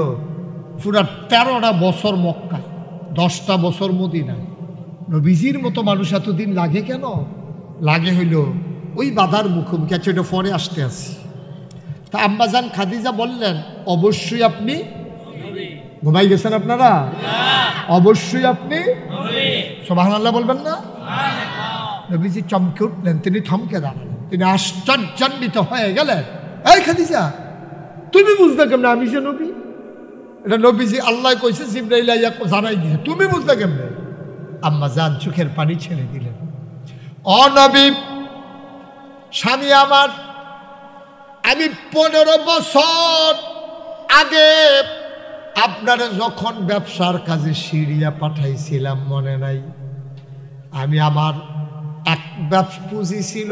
পুরা 13টা বছর মক্কা, 10টা বছর মদিনায়। নবীজির মতো মানুষ এতদিন লাগে কেন? লাগে হইল ওই বাধার মুখোমুখি আছে, ওটা পরে আসতে আসি। তা আম্মাজান খাদিজা বললেন অবশ্যই আপনি ঘুমাই গেছেন, আপনারা অবশ্যই আপনি সুবহানাল্লাহ বলবেন না? নবীজি চমকে উঠলেন, তিনি থমকে দাঁড়ালেন, তিনি আশ্চর্যান্বিত হয়ে গেলেন। এই খাদিজা, তুমি বুঝতে কেমনে আমি যে নবী? এটা নবীজি আল্লাহ কইছে, জিবরাইল আইয়া জানাই দিয়েছে, তুমি বুঝতে কেমনে? আম্মাজান চোখের পানি ছেড়ে দিলেন। ও নবী, স্বামী আমার, আমি 15 বছর আগে আপনারা যখন ব্যবসার কাজে সিরিয়া পাঠাইছিলাম মনে নাই? আমি আমার এক পুঁজি ছিল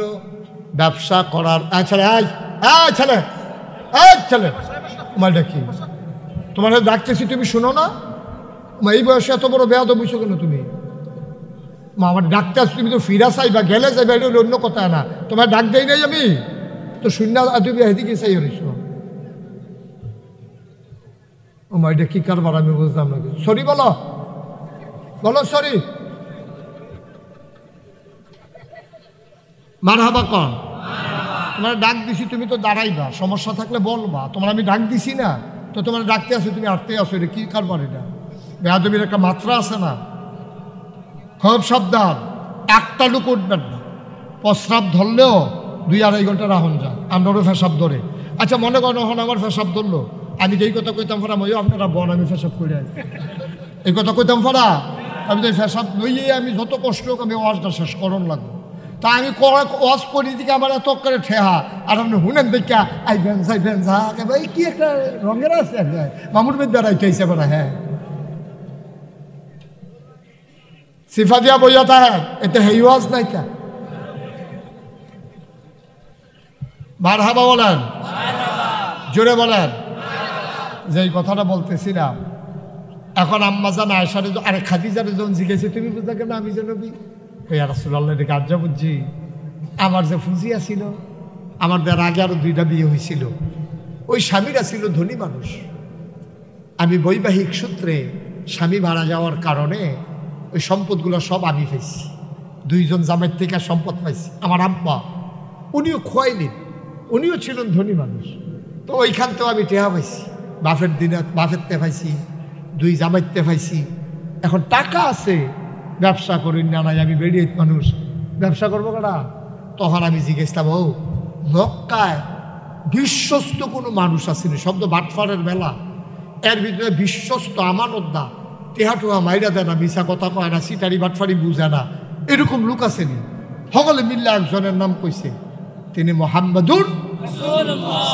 ব্যবসা করার। ছেলে ছেলে ছেলে তোমার ডাকি, তোমার ডাকতেছি, তুমি শোনো না? এই বয়সে এত বড় বেয়াদব বুঝছো কেন তুমি? আমার ডাকতে আস, তুমি তো ফিরা চাইবা, গেলে যাইবা, এটা অন্য কথা না। তোমার ডাক দেই নাই আমি তো শূন্য, তুমি এদিকে চাই হইছ। ও মা, এটা কি কারবার আমি বুঝলাম না। সরি বলো, বলো সরি। মারহাবা কন, তোমার ডাক দিছি, তুমি তো দাঁড়াইবা, সমস্যা থাকলে বলবা। তোমার আমি ডাক দিছি না, তো তোমার ডাকতে আসো, তুমি আটতে আসো, এটা কি কারবার? এটা বেয়াদবির একটা মাত্রা আছে না। খুব সাবধান, একটা লোক উঠবেন না। প্রস্রাব ধরলেও 2-2.5 ঘন্টা রাহন যান, আমরাও ফেসাব ধরে। আচ্ছা মনে করেন হন আমার ফেসাব ধরলো, আমি যেই কথা কইতাম ফারা মই আপনারা বন আমি ফেসাব করে এই কথা কইতাম ফারা, আমি তো ফেসাব লইয়ে আমি যত কষ্ট হোক আমি ওয়াজটা শেষ করন লাগবো। তা আমি ওয়াজ করি দিকে আমার এত করে ঠেহা, আর আপনি হুনেন দেখা আইবেন যাইবেন যা ভাই কি একটা রঙের আছে মামুর বেদ বেড়াইতে হয়েছে বেড়া। হ্যাঁ সিফা দিয়া বইয়াতা হ্যাঁ, এতে হেই ওয়াজ নাই কা। মারহাবা বলেন, জোরে বলেন। যে কথাটা বলতেছিলাম, এখন আম্মাজান আয়েশারে আরে খাদিজারে যখন জিজ্ঞেসে তুমি বুঝতে কেন আমি যে নবী? ইয়া রাসূলুল্লাহ, এটা কার্য বুঝছি, আমার যে ফুজিয়া ছিল, আমার তার আগে আরো 2টা বিয়ে হয়েছিল, ওই স্বামীরা ছিল ধনী মানুষ। আমি বৈবাহিক সূত্রে স্বামী মারা যাওয়ার কারণে ওই সম্পদগুলো সব আমি পাইছি। 2জন জামাইয়ের থেকে সম্পদ পাইছি। আমার আব্বা উনিও খোয়াইলেন, উনিও ছিলেন ধনী মানুষ, তো ওইখান থেকেও আমি টেহা পাইছি। বাপের দিনে বাপের তে পাইছি, 2 জামাইতে পাইছি। এখন টাকা আছে, ব্যবসা করি না নাই, আমি বেরিয়ে মানুষ, ব্যবসা করবো কেনা? তখন আমি জিজ্ঞেসলাম, ও মক্কায় বিশ্বস্ত কোনো মানুষ আসেনি, শব্দ বাটফারের বেলা এর ভিতরে বিশ্বস্ত আমানতদা, টেহাটুয়া মাইরা দেয় না, মিশা কথা কয় না, সিটারি বাটফারি বুঝে না, এরকম লোক আসেনি। সকলে মিল্লা একজনের নাম কইছে, তিনি মুহাম্মাদুর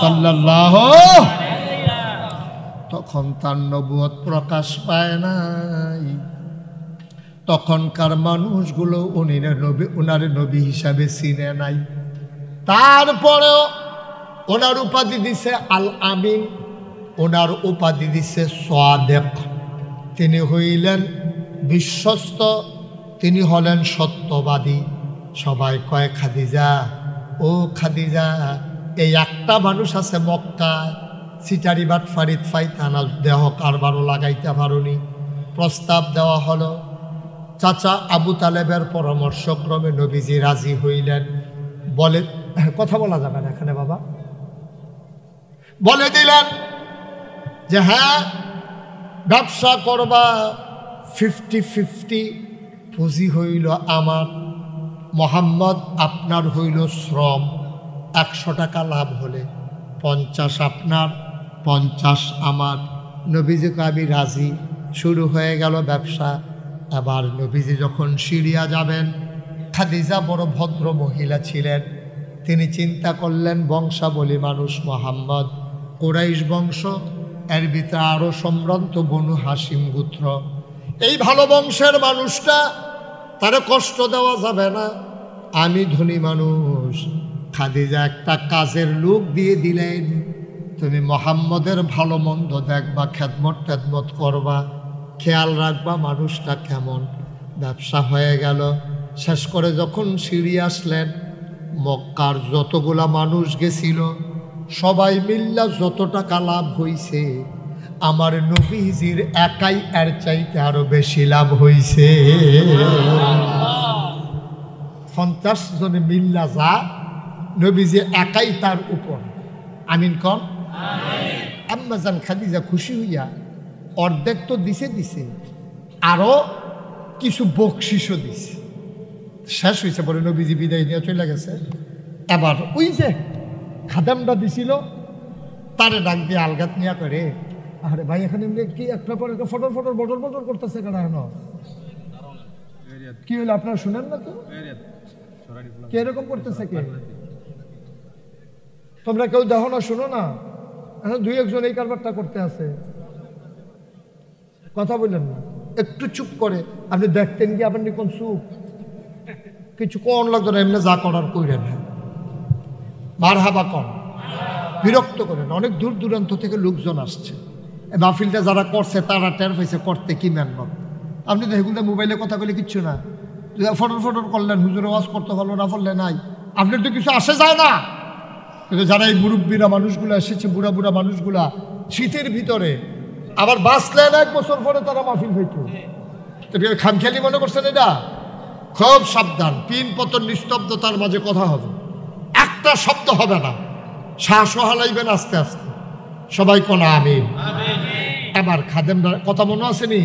সাল্লাল্লাহু। তখন তার নবুয়ত প্রকাশ পায় নাই। তখনকার মানুষগুলো ওনারে নবী হিসাবে চিনে নাই। তারপরেও ওনার উপাধি দিছে আল আমিন, ওনার উপাধি দিছে সাদেক। তিনি হইলেন বিশ্বস্ত, তিনি হলেন সত্যবাদী। সবাই কয় খাদিজা, ও খাদিজা, এই একটা মানুষ আছে মক্কায়, সিটারি বাটফারিত ফাইতানা দেহ কারবারও লাগাইতে পারুনি। প্রস্তাব দেওয়া হলো। চাচা আবু তালেবের পরামর্শক্রমে নবীজি রাজি হইলেন। বলে, কথা বলা যাবে না এখানে বাবা, বলে দিলেন যে হ্যাঁ ব্যবসা করবা, 50-50 পুঁজি হইল আমার, মোহাম্মদ আপনার হইল শ্রম। 100 টাকা লাভ হলে 50 আপনার, 50 আমার। নবীজি কবি রাজি। শুরু হয়ে গেল ব্যবসা। আবার নবীজি যখন সিরিয়া যাবেন, খাদিজা বড় ভদ্র মহিলা ছিলেন। তিনি চিন্তা করলেন বংশাবলী মানুষ মোহাম্মদ, কুরাইশ বংশ, এর ভিতরে আরও সম্ভ্রান্ত বনু হাসিম গোত্র। এই ভালো বংশের মানুষটা, তারে কষ্ট দেওয়া যাবে না। আমি ধনী মানুষ। খাদিজা একটা কাজের লোক দিয়ে দিলেন, তুমি মোহাম্মদের ভালো মন্দ দেখবা, খেদমত করবা, খেয়াল রাখবা মানুষটা কেমন। ব্যবসা হয়ে গেল। শেষ করে যখন সিরিয়া আসলেন, মক্কার যতগুলা মানুষ গেছিল সবাই মিল্লা যত টাকা লাভ হইছে, আমার নবীজির একাই এর চাইতে আরো বেশি লাভ হইছে। 50 জনে মিল্লা যা, নবীজি একাই তার উপর। আমিন কন। আম্মাজান খাদিজা খুশি হইয়া অর্ধেক তো দিছে, আরো কিছু বকশিসও দিছে। শেষ হয়েছে বলে নবীজি বিদায় নিয়ে চলে গেছে। এবার ওই যে খাদামটা দিছিল, তারে ডাক দিয়ে আলগাত নিয়া করে, আরে ভাই এখানে কি একটা পর একটা ফটর বটর করতেছে কেন? কি হলো আপনারা শুনেন না তো? কে এরকম করতেছে? কে তোমরা কেউ দেখো না, শুনো না? এখন 2-1 এই কারবারটা করতে আছে, কথা বললেন না, একটু চুপ করে আপনি দেখতেন কি আপনি কোন চুপ, কিছু কোন লাগতো না, এমনি যা করার কইরেন। মারহাবা কন, বিরক্ত করেন। অনেক দূর দূরান্ত থেকে লোকজন আসছে, মাহফিলটা যারা করছে তারা টের পাইছে করতে কি মেহনত। আপনি তো এগুলো মোবাইলে কথা বলে কিচ্ছু না, ফটর করলেন, হুজুর ওয়াজ করতে পারলো না, বললে নাই, আপনার তো কিছু আসে যায় না। কিন্তু যারা এই মুরব্বীরা মানুষগুলো এসেছে, বুড়া মানুষগুলা শীতের ভিতরে, আবার বাঁচলেন 1 বছর পরে তারা মাহফিল হইতো, খামখেয়ালি মনে করছেন? এটা খুব সাবধান। পিন পতন নিস্তব্ধতার মাঝে কথা হবে, একটা শব্দ হবে না, শ্বাস হালাইবেন আস্তে আস্তে। সবাই কোন আমিন। আবার খাদেমরা কথা মনে আসেনি?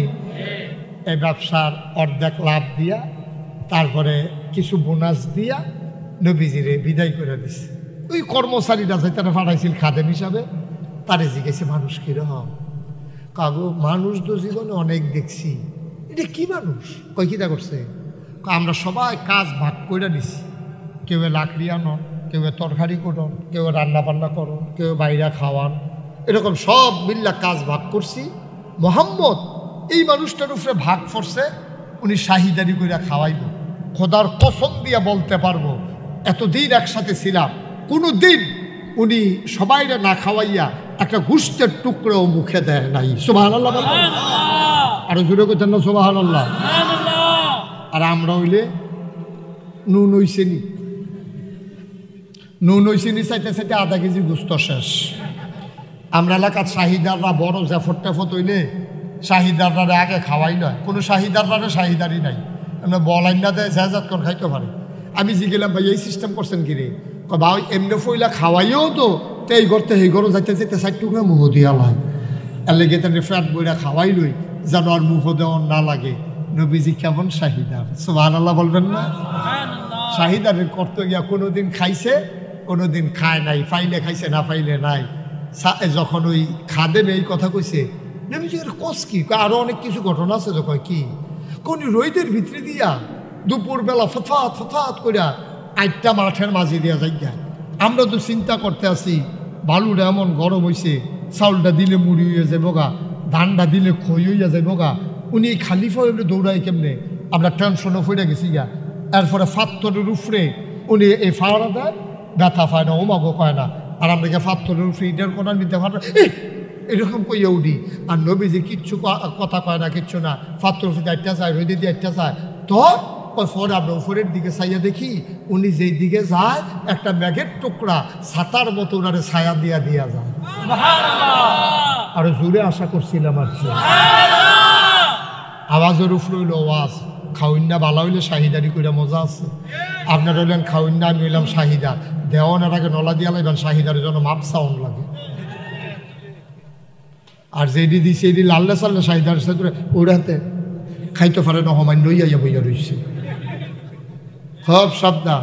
এই ব্যবসার অর্ধেক লাভ দিয়া, তারপরে কিছু বোনাস দিয়া নবীজিরে বিদায় করে দিছে। ওই কর্মচারীরা যে তারা পাঠাইছিল খাদেম হিসাবে, তারে জিজ্ঞেসে মানুষ কিরকম? কাগো মানুষ তো জীবনে অনেক দেখছি, এটা কি মানুষ? কয় কিতা করছে? আমরা সবাই কাজ ভাগ করে নিছি, কেউ লাকড়ি আনন, কেউ তরকারি করন, কেউ রান্না বান্না করন, কেউ বাইরে খাওয়ান, এরকম সব মিল্লা কাজ ভাগ করছি। মোহাম্মদ এই মানুষটার উপরে ভাগ করছে, উনি শাহিদারি করে খাওয়াইব। খোদার কসম দিয়া বলতে পারবো, এতদিন একসাথে ছিলাম, কোনো দিন উনি সবাইরে না খাওয়াইয়া একটা গোশতের টুকরো মুখে দেয় নাই। সুবহানাল্লাহ বলবেন? আরো জোরে করতেন না সুবহানাল্লাহ? আর আমরা হইলে নুন হইছেনি চাইতে 1/2 কেজি গোস্ত শেষ। আমরা এলাকার শাহিদাররা বড় জাফর টাফত হইলে শাহিদাররা আগে খাওয়াই নয়, কোনো শাহিদাররা শাহিদারি নাই, আমরা বলাই না দেয় জাহাজাত করে খাইতে পারে। আমি জিগেলাম ভাই এই সিস্টেম করছেন কি রে? ভাই এমনি ফইলা খাওয়াইও তো এই করতে এই ঘরও যাইতে 4 টুকরা মুহ দিয়া লাই, এর লেগে তাদের ফ্যাট বইরা খাওয়াই লই যেন আর মুহ দেওয়ার না লাগে। নবীজি কেমন শাহিদার, সুবহানাল্লাহ বলবেন না? শাহিদারের করতে গিয়া কোনোদিন খাইছে, কোনোদিন খায় নাই, ফাইলে খাইছে না ফাইলে নাই। যখন ওই খাদেম এই কথা কইছে, নবীজি কস কি, আরো অনেক কিছু ঘটনা আছে তো। কয় কি, কোন রোদের ভিতরে দিয়া দুপুরবেলা ফথাত ফথাত করিয়া 8টা মাঠের মাঝে দিয়া যাই। আমরা তো চিন্তা করতে আসি বালুটা এমন গরম হয়েছে, চাউলটা দিলে মুড়ি হয়ে যাবো গা, ধানটা দিলে খই হইয়া যাবো গা। উনি এই খালি ফয়ে দৌড়াই কেমনে, আমরা টেনশনে ফিরে গেছি গা। এরপরে ফাত্তরের উপরে উনি এই ফাওয়ারা দেয়, ব্যথা পায় না, ওমাগো কয় না। আর আমরা ফাত্তরের উপরে ইটার কোনার নিতে পারে এরকম কইয়া উঠি। আর নবীজি কিচ্ছু কথা কয় না, কিচ্ছু না। ফাত্তর উপরে 8টা চায়, রোদে দিয়ে 8টা চায়। তো পরে আমরা উপরের দিকে চাইয়া দেখি উনি যেই দিকে যায় একটা মেঘের টুকরা ছাতার মতো ওনারে ছায়া দিয়া দিয়া যায়। আরো জোরে আশা করছিলাম আর কি। আওয়াজের উপরে হইল আওয়াজ। খাউন্না বালা হইলে শাহিদারি করে মজা আছে। আপনারা হইলেন খাউন্না, আমি হইলাম শাহিদা। দেওয়ানের আগে নলা দিয়া লাগবেন, শাহিদারের জন্য মাপ সাউন্ড লাগে। আর যেটি দিছে এটি লাল্লে চাল্লে শাহিদার সাথে ওড়াতে খাইতে পারে না, হমাইন লইয়া বইয়া রইছে। সব সাবধান,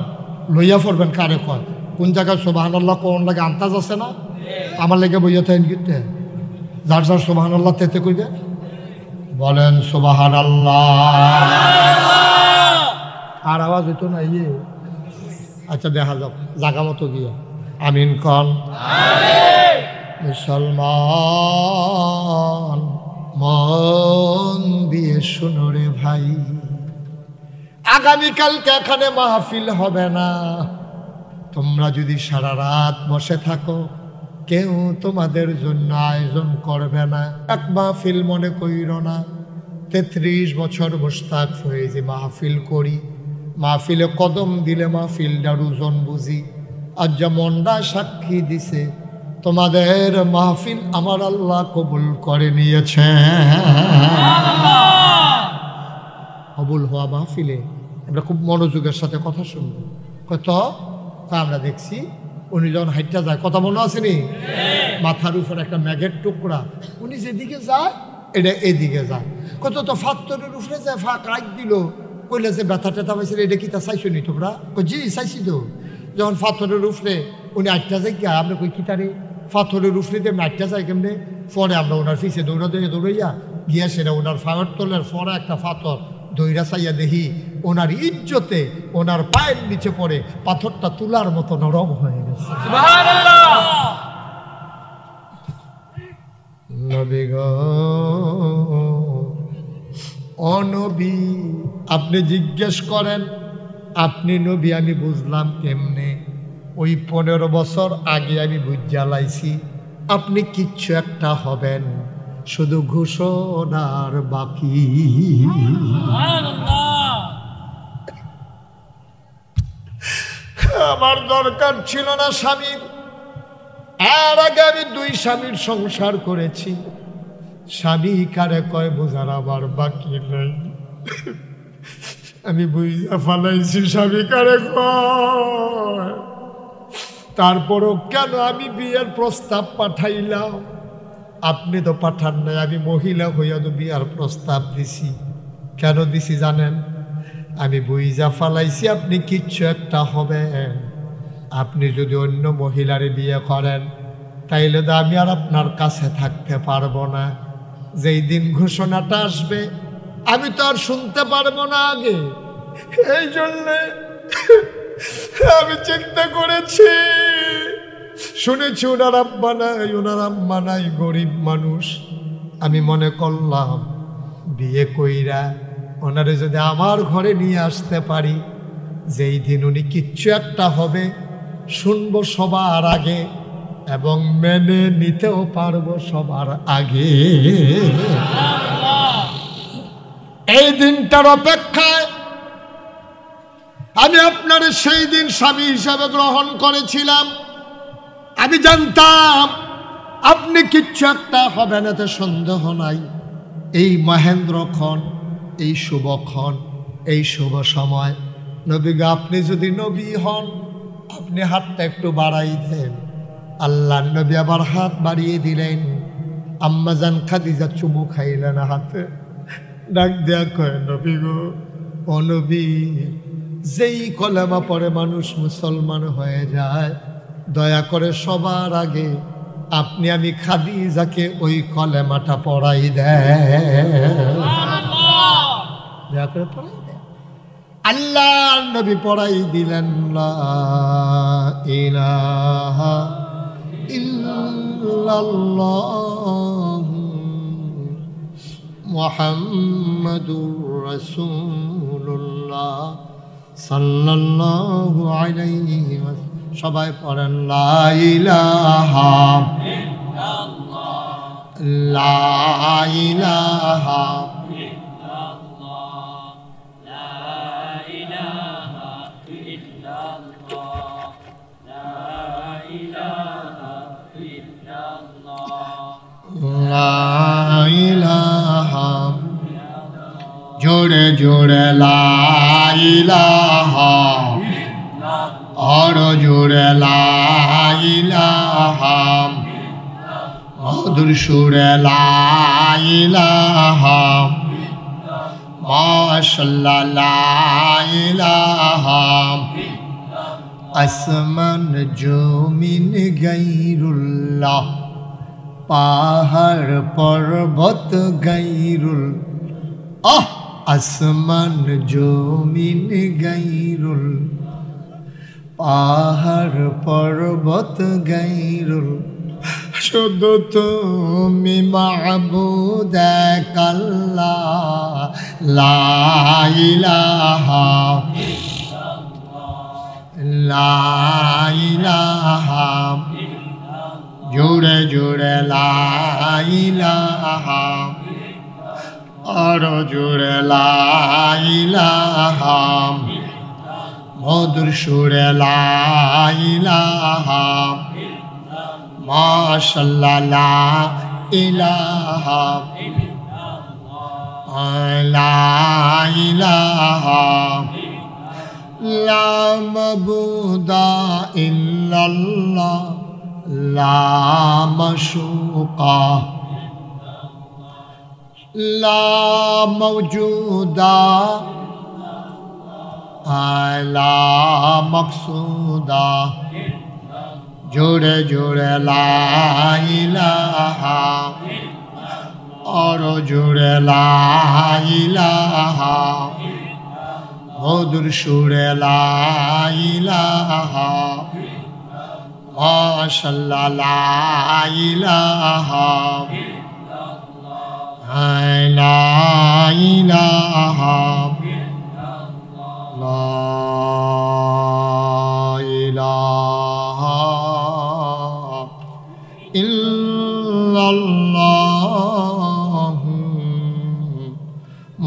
লইয়া পড়বেন কারে কয় কোন জায়গায় সুবহানাল্লাহ কোন লাগে আন্তাজ আছে না। আমার লেগে বইয়া থাকেন কিন্তু যার যার সুবহানাল্লাহ তেতে কইবে বলেন সুবহানাল্লাহ। আর আওয়াজ হইতো না ইয়ে। আচ্ছা দেখা যাক জাগা মতো গিয়া আমিন কন। মুসলমান মন দিয়ে শুনো রে ভাই, আগামীকালকে এখানে মাহফিল হবে না। তোমরা যদি সারা রাত বসে থাকো, কেউ তোমাদের জন্য আয়োজন করবে না। এক মাহফিল মনে কইর না। 33 বছর মোস্তাক হয়ে যে মাহফিল করি, মাহফিলে কদম দিলে মাহফিলটার ওজন বুঝি। আজ যেমনটা সাক্ষী দিছে তোমাদের মাহফিল আমার আল্লাহ কবুল করে নিয়েছে। কবুল হওয়া মাহফিলে আমরা খুব মনোযোগের সাথে কথা শুনবো। কত আমরা দেখছি উনি যখন হাইটটা যায়, কথা মনে আসেনি, মাথার উপর একটা মেঘের টুকরা, উনি যেদিকে যায় এটা এদিকে যায়। কত তো ফাত্তরের উপরে যায়, ফাঁক রাখ দিল, কইলে যে ব্যথা টেথা পাইছিল, এটা কি তা চাইছো নি তোমরা? জি চাইছি তো। যখন ফাত্তরের উপরে উনি 8টা যায় গিয়া, আমরা কই কিতারে ফাত্তরের উপরে দিয়ে 8টা যায় কেমনে? পরে আমরা ওনার পিছিয়ে দৌড়াইয়া গিয়া সেটা ওনার ফাঁকর তোলার পরে একটা ফাতর দইরা চাইয়া দেখি ওনার ইজ্জতে ওনার পায়ের নিচে পড়ে পাথরটা তুলার মতো নরম হয়ে গেছে। নবী গো ও নবী, আপনি জিজ্ঞেস করেন আপনি নবী আমি বুঝলাম কেমনে? ওই 15 বছর আগে আমি বুঝা লাইছি আপনি কিচ্ছু একটা হবেন, শুধু ঘোষণার বাকি। আমার দরকার ছিল না স্বামীর, এর আগে আমি 2 স্বামীর সংসার করেছি। স্বামী কারে কয় বোঝার আমার বাকি নাই। আমি বুঝা ফালাইছি স্বামী কারে কয়। তারপরও কেন আমি বিয়ের প্রস্তাব পাঠাইলাম? আপনি তো পাঠান নাই, আমি মহিলা হইয়া তো বিয়ার প্রস্তাব দিছি। কেন দিছি জানেন? আমি বুঝা ফালাইছি আপনি কিচ্ছু একটা হবেন। আপনি যদি অন্য মহিলারে বিয়ে করেন তাইলে তো আমি আর আপনার কাছে থাকতে পারবো না। যেই দিন ঘোষণাটা আসবে আমি তো আর শুনতে পারবো না আগে। এই জন্যে আমি চিন্তা করেছি, শুনেছি ওনার আব্বা নাই, ওনার আম্মা নাই, গরিব মানুষ। আমি মনে করলাম বিয়ে কইরা ওনারে যদি আমার ঘরে নিয়ে আসতে পারি, যেই দিন উনি কিচ্ছু একটা হবে শুনবো সবার আগে এবং মেনে নিতেও পারবো সবার আগে। এই দিনটার অপেক্ষায় আমি আপনার সেই দিন স্বামী হিসাবে গ্রহণ করেছিলাম। আমি জানতাম আপনি কিচ্ছু একটা হবেন, এতে সন্দেহ নাই। এই মহেন্দ্রক্ষণ, এই শুভক্ষণ, এই শুভ সময় নবী গো, আপনি যদি নবী হন আপনি হাতটা একটু বাড়াই দেন। আল্লাহ নবী আবার হাত বাড়িয়ে দিলেন। আম্মাজান খাদিজা চুমু খাইলেন হাতে, ডাক দেয়া কয় নবী গো ও নবী, যেই কলেমা পড়ে মানুষ মুসলমান হয়ে যায়, দয়া করে সবার আগে আপনি আমি খাদিজাকে ওই কলেমাটা পড়াই দেন, দয়া করে পড়াই দেন। আল্লাহ নবী পড়াই দিলেন, লা ইলাহা ইল্লাল্লাহ মুহাম্মাদুর রাসূলুল্লাহ সাল্লাল্লাহু আলাইহি ওয়াসাল্লাম। সবাই পড়েন, লা ইলাহা ইল্লাল্লাহ, লা ইলাহা ইল্লাল্লাহ, লা ইলাহা ইল্লাল্লাহ, লা ইলাহা ইল্লাল্লাহ, লা ইলাহা, জোরে জোরে লা ইলাহা, আর জোরে লা ইলাহা, মধুর সুরে লা ইলাহা, মাশাআল্লাহ লা ইলাহা, আসমান জমিন গায়রুল্লাহ, পাহাড় পর্বত গায়রুল, আসমান জমিন গায়রুল, পাহাড় পর্বত গায়রুল, শুধু তুমি মাবুদ এক আল্লাহ, লা ইলাহা লা ইলাহা, জোরে জোরে লা ইলাহা, আর জোরে লা ইলাহা, মধুর সুরে লা ইলাহা, মাশাআল্লাহ লা ইলাহা, লা ইলাহা, লা মাবুদা ইল্লাল্লাহ, লা মাশুকা, লা মাওজুদা, লা মাকসুদা, জোরে জোরে লা ইলাহা, আর জোরে লা ইলাহা, মধুর সুরে লা ইলাহা, মাশাআল্লাহ লা ইলাহা, লা ইলাহা, লা ইলাহা ইল্লাল্লাহ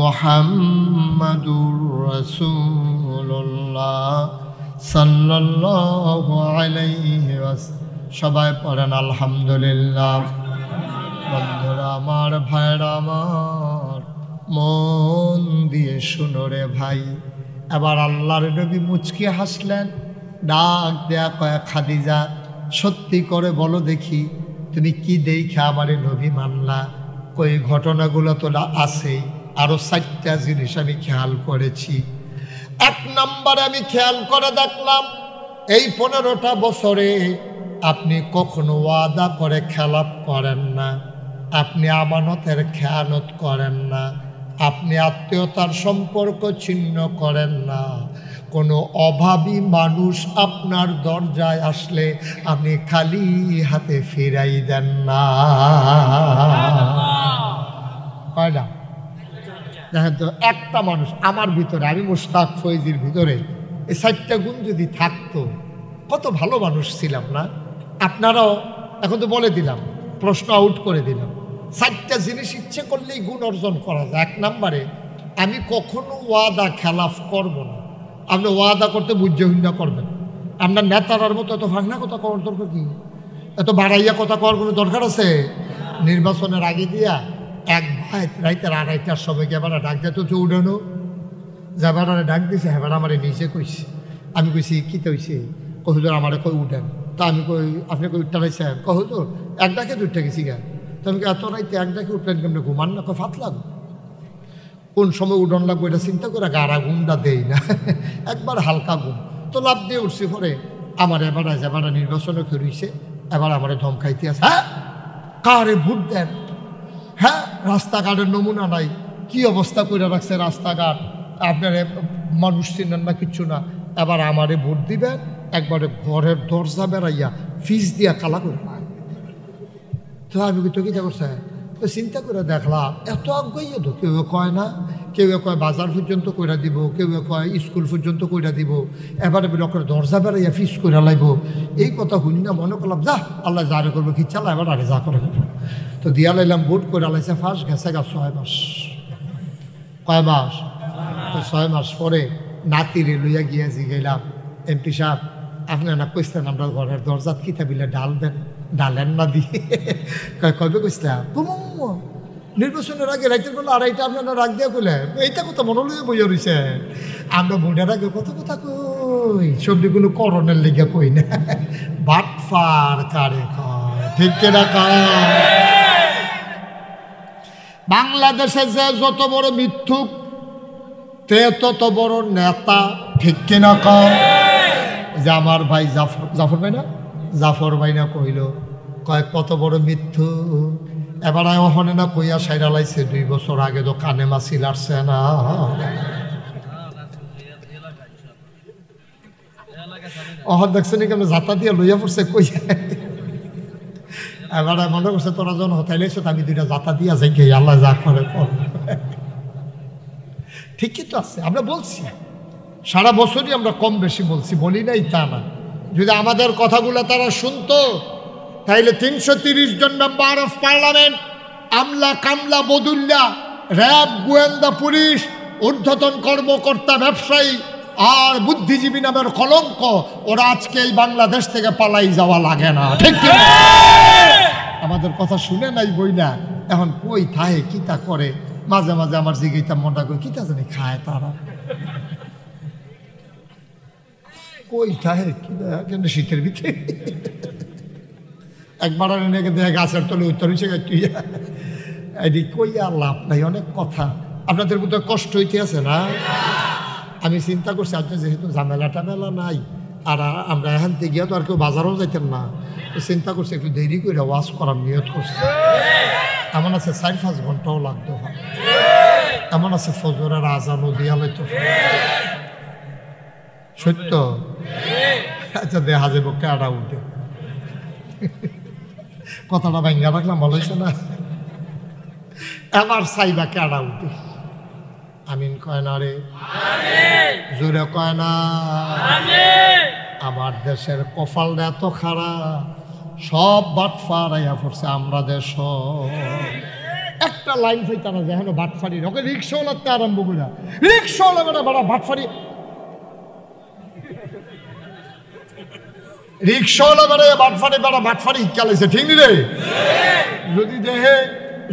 মুহাম্মাদুর রাসূলুল্লাহ সাল্লাল্লাহু আলাইহি ওয়াসাল্লাম। সবাই পড়েন আলহামদুলিল্লাহ। বন্ধুরা আমার, ভাইরা আমার, মন দিয়ে শুনো রে ভাই। এবার আল্লাহর নবী মুচকি হাসলেন, ডাক দেয়া কয়, খাদিজা সত্যি করে বলো দেখি, তুমি কি দেখে আমারে নবী মানলা? কই ঘটনাগুলো তো আছেই, আরো 4টা জিনিস আমি খেয়াল করেছি। 1 নম্বরে আমি খেয়াল করে দেখলাম, এই 15টা বছরে আপনি কখনো ওয়াদা করে খেলাপ করেন না, আপনি আমানতের খেয়ানত করেন না, আপনি আত্মীয়তার সম্পর্ক ছিন্ন করেন না। কোনো অভাবী মানুষ আপনার দরজায় আসলে আপনি খালি হাতে ফিরাই দেন না। কয়টা? দেখেন তো, একটা মানুষ আমার ভিতরে, আমি মুশতাক ফয়েজির ভিতরে এই 4টা গুণ যদি থাকতো, কত ভালো মানুষ ছিলাম না? আপনারাও এখন তো বলে দিলাম, প্রশ্ন আউট করে দিলাম। 4টা জিনিস ইচ্ছে করলেই গুণ অর্জন করা যায়। 1 নম্বরে, আমি কখনো ওয়াদা খেলাফ করব না। আপনি ওয়াদা করতে বুঝ্যহীনটা করবেন। আপনার নেতারার মতো এত ভাঙনা কথা করার দরকার কি? এত বাড়াইয়া কথা করার কোনো দরকার আছে? নির্বাচনের আগে দিয়া এক ভাই রাইতের 2:30টার সময় গেবার ডাক দিতে হচ্ছে, উঠানো যাবার ডাক দিছে, হ্যাঁ আমার নিচে কইছে। আমি কইছি কী হইছে? কহুদুর আমার কই উঠেন। তা আমি কই আপনি কই উঠতে পাইছেন? কহুদুর 1 ডাকে 2টা গেছি গা। তো আমি এত রাইতে 1 ডাকে উঠলেন কেমনি? ঘুমান না? ফাত লাগবে। কোন সময় উঠন লাগবে এটা চিন্তা করে গাড়া ঘুমটা দেই না, একবার হালকা ঘুম। তো লাভ দিয়ে উঠছি, পরে আমার এবার নির্বাচনে ফেরিছে, এবার আমার ধমকাইতে আছে, হ্যাঁ কারে ভোট দেন, হ্যাঁ রাস্তাঘাটের নমুনা নাই, কি অবস্থা করে রাখছে রাস্তাঘাট, আপনার মানুষ চিনেন না কিচ্ছু না, এবার আমারে ভোট দিবেন, একবারে ঘরের দরজা বেড়াইয়া ফিস দিয়া কালা করে। তো আমি তো কিতা করছে, তো চিন্তা করে দেখলাম এত আগ্রহী তো, কেউ কয় না, কেউ কয় বাজার পর্যন্ত কইরা দিব, কেউ কয় স্কুল পর্যন্ত কইরা দিব, এবারে লোকের দরজা বেড়াইয়া ফিস করে লাইব। এই কথা শুনি না মনে করলাম যা আল্লাহ যারে করবো কি চালা, এবার আরে যা করে করবো। তো দিয়া লাইলাম ভোট করে লাইছে, ফার্স্ট গেছে গা 6 মাস। কয় মাস? তো 6 মাস পরে নাতিরে লইয়া গিয়া গেলাম, এমপি সাহেব আপনি না কইসলেন আমরা ঘরের দরজাত কিতা বিলে ডাল দেন, ডালেন না দিয়ে কবে কইসলাম নির্বাচনের আগে রাইতের বেলা আড়াইটা আপনারা রাখ দিয়া কইলেন, এইটা কথা মনে লইয়া বইয়া রয়েছে। আমরা ভোটের আগে কত কথা কই, সবজিগুলো করণের লেগে কই না, বাটফার কারে কয়, ঠিক কেনা কয়। বাংলাদেশে যে যত বড় মিথ্যুক তে তত বড় নেতা, ঠিক কিনা কয়। যে আমার ভাই জাফর ভাই না, জাফর ভাই না কইল, কয় কত বড় মিথ্যুক, এবার ওখানে না কইয়া সাইরা লাইছে 2 বছর আগে তো কানে মাছি লাড়ছে না। অহর দেখছে নাকি আমরা যাতা দিয়ে লইয়া পড়ছে কইয়া, এবার মনে করছে তোরা যখন হতাই লাইছ আমি 2টা যাতা দিয়া যাই গে, আল্লাহ যা করে কর। ঠিকই তো আছে, আমরা বলছি সারা বছরই আমরা কম বেশি বলছি, বলি নাই তা না। যদি আমাদের কথাগুলো তারা শুনতো তাইলে 330 জন মেম্বার অফ পার্লামেন্ট, আমলা কামলা বদুল্লা, র্যাব, গোয়েন্দা পুলিশ, ঊর্ধ্বতন কর্মকর্তা, ব্যবসায়ী আর বুদ্ধিজীবী নামের কলঙ্ক, ওরা আজকে এই বাংলাদেশ থেকে পালাই যাওয়া লাগে না, ঠিক কি? আমাদের কথা শুনে নাই বই না, এখন কই থাহে কিতা করে, মাঝে মাঝে আমার জিগিটা মনটা কই কিতা জানি খায় তারা, কই থাহে কেন শীতের ভিতরে একবার এনেকে দেখ গাছের তলে উত্তর হয়েছে তুই এদিক কই আর লাভ নাই, অনেক কথা। আপনাদের মধ্যে কষ্ট হইতে আছে না? আমি চিন্তা করছি আপনি যেহেতু ঝামেলা টামেলা নাই, আর আমরা এখান থেকে গিয়ে তো আর কেউ বাজারও যাইতেন না, তো চিন্তা করছি একটু দেরি করে ওয়াজ করার নিয়ত করছি। এমন আছে 4-5 ঘন্টাও লাগতো, এমন আছে ফজরের আজানও দিয়া লইতো, সত্য। আচ্ছা দেখা যাবো কেডা উঠে, কথাটা ভাঙ্গা রাখলাম ভালো হয়েছে না। এবার চাইবা কেডা উঠে, আমিন কয় না রে, জোরে কয় না। আমার দেশের কপালটা এত খারাপ, সব বাটফার আইয়া পড়ছে আমরা দেশ, একটা লাইন পাইতা না যে এখন বাটফারি, ওকে রিক্সাওয়ালাতে আরম্ভ করে, রিক্সাওয়ালা বেটা বড় বাটফারি, রিক্সাওয়ালা বেড়ে বাটফারি বেড়া বাটফারি চালাইছে, ঠিক নি রে?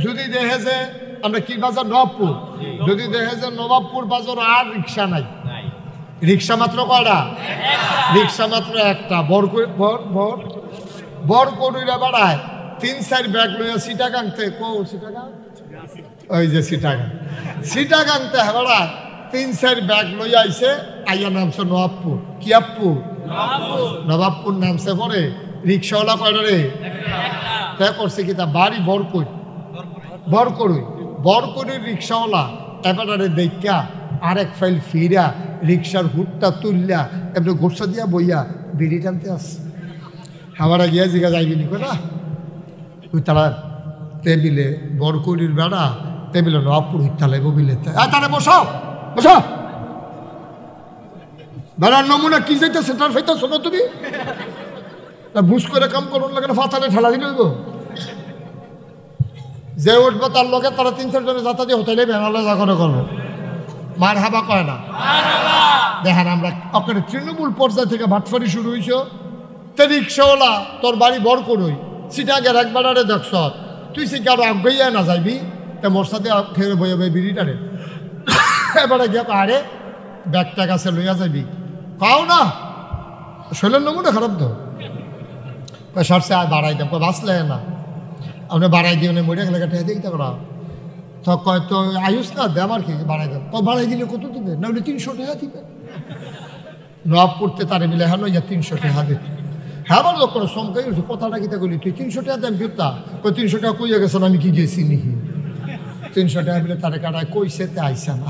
যদি দেখে যে আমরা কি বাজার নবাবপুর, যদি দেখে যে নবাবপুর বাজার আর রিক্সা নাই, রিক্সা মাত্র কয়টা? রিক্সা মাত্র একটা, বর করিরা বেড়ায় 3-4 ব্যাগ লইয়া সিটাগাংতে, ওই যে সিটাগাংতে বেড়ায় 3-4 ব্যাগ লইয়া আইছে, আইয়া নামছে নবাবপুর। কি আপু? নবাবপুর নামছে পরে রিক্সাওয়ালা কয়টা রে? তা করছে কি তা বাড়ি বরকরুই রিক্সাওয়ালা এবারে দেখা আরেক ফাইল ফিরা রিক্সার হুটটা তুললা এমনি গোসা দিয়া বইয়া বিড়ি টানতে আসছে। হাওয়ারা গিয়া জিগা যাইবি নি না, তুই তারা টেবিলে বরকরির বেড়া টেবিলে নবাবপুর হুটটা লাগবো বিলেতে, তারা বসো বেড়ার নমুনা কি যাইতে সেটার ফাইতে শোনো তুমি, বুঝ করে কাম করুন লাগে না, ফাতালে ঠেলা দিলে হইব। যে উঠবে তার লোকে তারা 3-4 জনের যাতা দিয়ে হোটেলে বেনালে যা করে করবো, মার হাবা কয় না। দেখেন আমরা ওখানে তৃণমূল পর্যায় থেকে ভাটফারি শুরু হয়েছ, তে রিক্সাওয়ালা তোর বাড়ি বর করই সিটাগের একবারে দেখছ, তুই সে কারো আগাইয়া না যাইবি, তা মোর সাথে ফের বইয়া বই বিড়িটারে এবারে গিয়ে আরে ব্যাগটা কাছে লইয়া যাবি, কাও না শৈলের নমুনা খারাপ তো সরষে আর বাড়াই দেব, বাঁচলে না আপনি বাড়াই দিয়ে মরে গেলে দেখতে করা, তো কয় তো আয়ুষ না দে আমার কি বাড়াই দেব, তো বাড়াই দিলে কত দিবে না, 300 টাকা দিবে। নবাব করতে তারে মিলে হ্যাঁ 300 টাকা দিত, হ্যাঁ বলো কোনো চমকাই গেছে, কথাটা কিতা করলি তুই 300 টাকা দেন জুতা, ওই 300 টাকা কইয়া গেছেন আমি কি গেছি নিহি, 300 টাকা বলে তারে কাটায় কইছে তে আইসা না।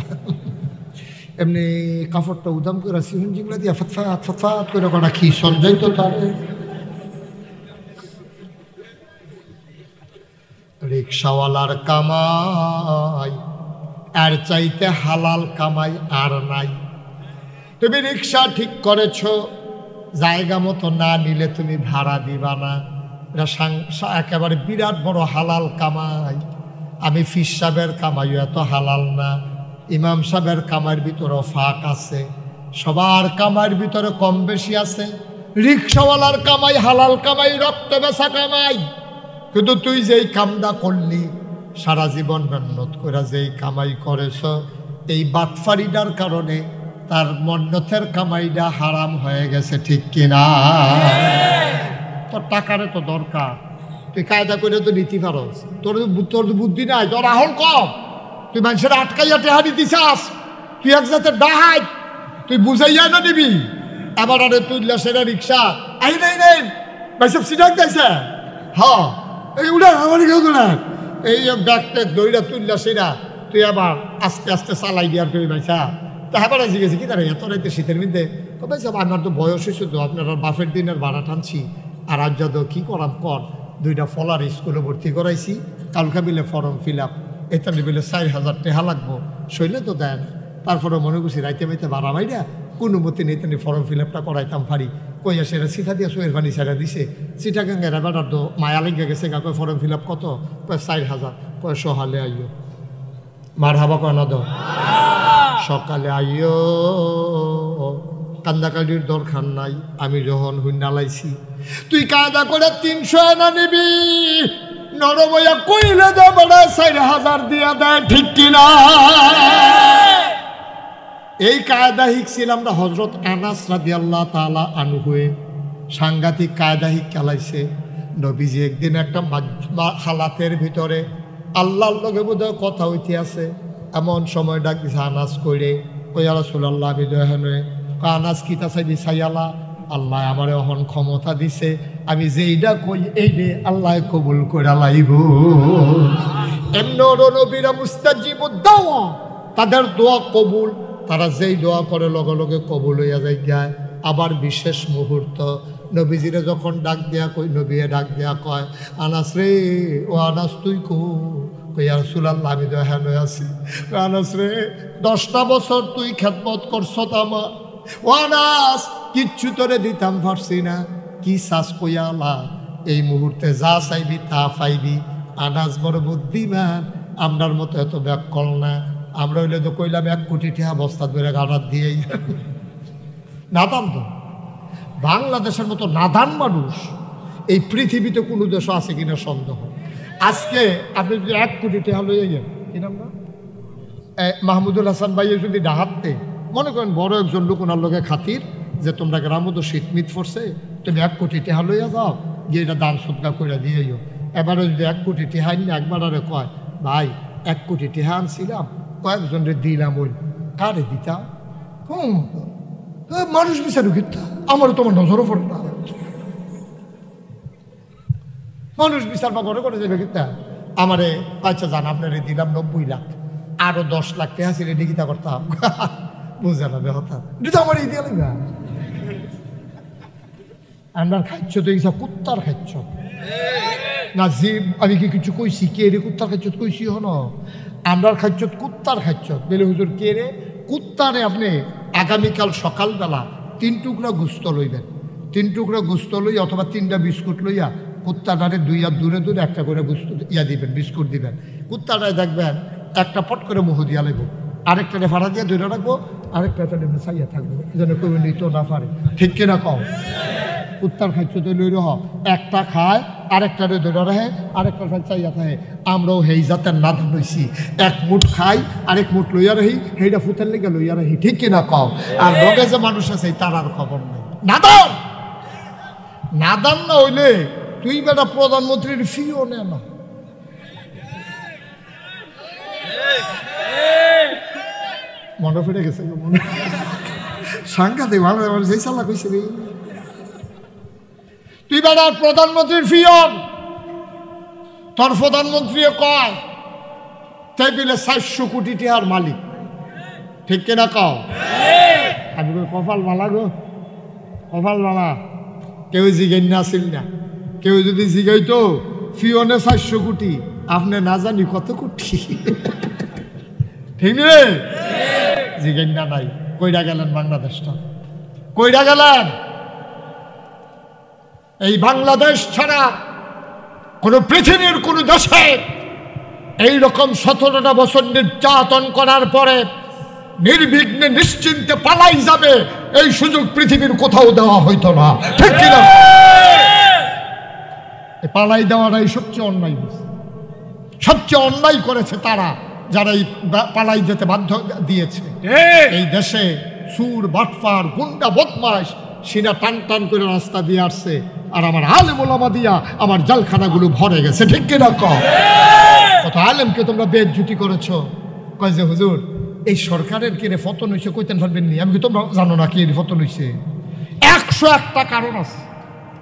এমনি কাপড়টা উদাম করে সিহুন জিংলা দিয়া ফটফাট ফটফাট করে কটা কি সঞ্জয় তো তারে। রিক্সাওয়ালার কামাই আর চাইতে হালাল কামাই আর নাই। তুমি রিক্সা ঠিক করেছ, জায়গা মতো না নিলে তুমি ভাড়া দিবা না, এটা একেবারে বিরাট বড় হালাল কামাই। আমি ফিস সাহেবের কামাইও এত হালাল না, ইমাম সাহেবের কামাইয়ের ভিতরেও ফাঁক আছে, সবার কামাইয়ের ভিতরে কম বেশি আছে। রিক্সাওয়ালার কামাই হালাল কামাই, রক্ত বেচা কামাই। কিন্তু তুই যেই কামটা করলি, সারা জীবন মেহনত করে যেই কামাই করেছ, এই বাটফারিটার কারণে তার মন্নতের কামাইটা হারাম হয়ে গেছে, ঠিক কিনা? তোর টাকারে তো দরকার, তুই কায়দা করে তো নীতি পারস, তোর বুদ্ধি নাই, তোর আহল কম। তুই মানুষের আটকাইয়া টেহা দিতে চাস, তুই এক জাতের ডাহাই, তুই বুঝাইয়া না নিবি। আবার আরে তুইলা সেটা রিক্সা আই নাই নাই ভাইসব সিটাক দিয়েছে, হ্যাঁ এই উড়া আমার কেউ না, এই ব্যাগ ট্যাগ দইরা তুললা সেরা তুই আবার আস্তে আস্তে চালাই দিয়ার তুই ভাইসা। তা হ্যাঁ জিজ্ঞেস কি তারা এত রাইতে শীতের মধ্যে, ভাই সাহেব আমার তো বয়স হয়েছে তো, আপনারা বাফের দিনের ভাড়া টানছি, আর আজ যত কী করাম কর, 2টা ফলার স্কুলে ভর্তি করাইছি, কালকা বিলে ফর্ম ফিল আপ, এটা বিলে 4000 টাকা লাগবো, শৈলে তো দেয় না। তারপরে মনে করছি রাইতে মাইতে ভাড়া মাইরা কোনো মতে নেই তেমনি ফর্ম ফিল আপটা করাইতাম পারি, কইয়া সেটা সিঠা দিয়ে সোয়ের পানি সেটা দিছে, সিঠা গাঙ্গেরা বেটার তো মায়া লেগে গেছে, কাকয় ফর্ম ফিল আপ কত, 4000, সহালে আইও মার হাবা কয় না দো, সকালে আইও, কান্দাকাটির দরকার নাই, আমি যখন হুন্না লাইছি। তুই কায়দা করে 300 আনা নিবি, নরবইয়া কইলে দে বড় 4000 দিয়া দেয়, ঠিক কিনা? এই কায়দা শিখছিল আমরা হজরত আনাস রাদিয়াল্লাহু তাআলা আনহু, সাংঘাতিক কায়দা শিখ চালাইছে। নবীজি একদিন একটা হালাতের ভিতরে আল্লাহর লগে বোধহয় কথা হইতে আছে, এমন সময় ডাক দিছে আনাস কইরে, কইয়া রাসূলুল্লাহ আমি দহনে, আনাস কিতা চাইবি চাইয়ালা, আল্লাহ আমারে অহন ক্ষমতা দিছে, আমি যেইটা কই এই রে আল্লাহ কবুল করে লাইব। এমন নবীরা মুস্তাজিবুদ দাওয়া, তাদের দোয়া কবুল, তারা যেই দোয়া করে লগে লগে কবুল হইয়া যায়। আবার বিশেষ মুহূর্ত নবীজিরে যখন ডাক দেয়া কই, নবীয়ে ডাক দেয়া কয় আনাস রে, ও আনাস তুই কইয়া রাসূলুল্লাহ আমি তো হেন আছি। আনাস রে 10টা বছর তুই খেদমত করছত আমার, ও আনাস কিচ্ছু তোরে দিতাম পারছি না, কি চাস কইয়া আল্লাহ, এই মুহূর্তে যা চাইবি তা পাইবি। আনাস বড় বুদ্ধিমান, আমরার মতো এত ব্যাকল না, আমরা হইলে তো কইলাম 1 কোটি টাকা বস্তা ধরে গাড়ার দিয়েই নাদান। তো বাংলাদেশের মতো নাদান মানুষ এই পৃথিবীতে কোনো দেশ আছে কিনা সন্দেহ। আজকে আপনি যদি 1 কোটি টাকা লইয়া গেন, কি নাম না মাহমুদুল হাসান ভাই, যদি ডাহাতে মনে করেন বড় একজন লোক ওনার লোকে খাতির যে তোমরা গ্রামও তো শীতমিত পড়ছে, তুমি 1 কোটি টাকা লইয়া যাও, গিয়ে এটা দান সদকা করে দিয়েও। এবারে যদি 1 কোটি টাকা আনি, একবার আরে কয় ভাই 1 কোটি টাকা আনছিলাম, কয়েকজনরে দিলাম, ওই কারে দিতাম, মানুষ বিচারু কিতা, আমারও তোমার নজরও পড়ে না, মানুষ বিচার বা ঘরে করে যাবে কিতা, আমারে আচ্ছা জান আপনারে দিলাম 90 লাখ, আরো 10 লাখ টাকা ছিল ডিগিতা করতাম, বুঝে না হঠাৎ এটা আমার এই দিয়ে লাগবে। আমরা খাচ্ছ তো এইসব কুত্তার খাচ্ছ না, যে আমি কি কিছু কইছি, কে রে কুত্তার খাচ্ছ কইছি, হন আমরার খাচ্ছ কুত্তার খাচ্ছ বেলে হুজুর, কে রে কুত্তারে। আপনি আগামীকাল সকালবেলা 3 টুকরা গুস্ত লইবেন, 3 টুকরা গুস্ত লই অথবা 3টা বিস্কুট লইয়া কুত্তাটারে 2 হাত দূরে দূরে একটা করে গুস্ত ইয়া দিবেন, বিস্কুট দিবেন। কুত্তাটায় দেখবেন একটা পট করে মুহ দিয়া লাগবো, আরেকটারে ফাড়া দিয়ে ধরে রাখবো, আরেকটা চাইয়া থাকবো, যেন কেউ নিত না পারে, ঠিক কিনা কও? কুত্তার খাচ্ছ তো লই রহ, একটা খায় আরেকটারে ধরে রাখে, আরেকটা চাইয়া থাকে। আমরাও হেই জাতের নাদান হইছি, 1 মুঠ খাই আরেক মুঠ লইয়া রাহি, সেইটা ফুতের লেগে লইয়া রাহি, ঠিক কিনা কও? আর লগে যে মানুষ আছে তার আর খবর নেই। নাদান নাদান না হইলে তুই বেটা প্রধানমন্ত্রীর ফিও নে না, মনে ফিরে গেছে মনে সাংঘাতিক ভালো যেই চালা কইছে রে। তুই বেড়ার প্রধানমন্ত্রীর ফিয়ন, তোর প্রধানমন্ত্রী কয় টেবিলে 400 কোটি টাকার মালিক, ঠিক কিনা কও? আমি কপাল মালা গো, কপাল মালা। কেউ জিগাই না আসিল না, কেউ যদি জিগাইতো ফিওনে 400 কোটি, আপনি না জানি কত কোটি, ঠিক রে? জিগাই না নাই। কইরা গেলেন বাংলাদেশটা, কইরা গেলেন। এই বাংলাদেশ ছাড়া কোন পৃথিবীর কোন দেশে এইরকম 17টা বছর নির্যাতন করার পরে নির্বিঘ্নে নিশ্চিন্তে পালাই যাবে, এই সুযোগ পৃথিবীর কোথাও দেওয়া হইতো না, ঠিক কিনা? পালাই দেওয়াটাই সবচেয়ে অন্যায়, সবচেয়ে অন্যায় করেছে তারা যারা এই পালাই যেতে বাধ্য দিয়েছে। এই দেশে সুর, বাটফার, গুন্ডা, বদমাশ সিনা টান টান করে রাস্তা দিয়ে আসছে, আর আমার আলেম ওলামা দিয়া আমার জালখানাগুলো ভরে গেছে, ঠিক কিনা? কত আলেমকে তোমরা বেজ্জুতি করেছো। কয় যে হুজুর এই সরকারের কিরে পতন হয়েছে, কইতেন পারবেন নি? আমি কি তোমরা জানো না কি পতন হয়েছে? 101টা কারণ আছে,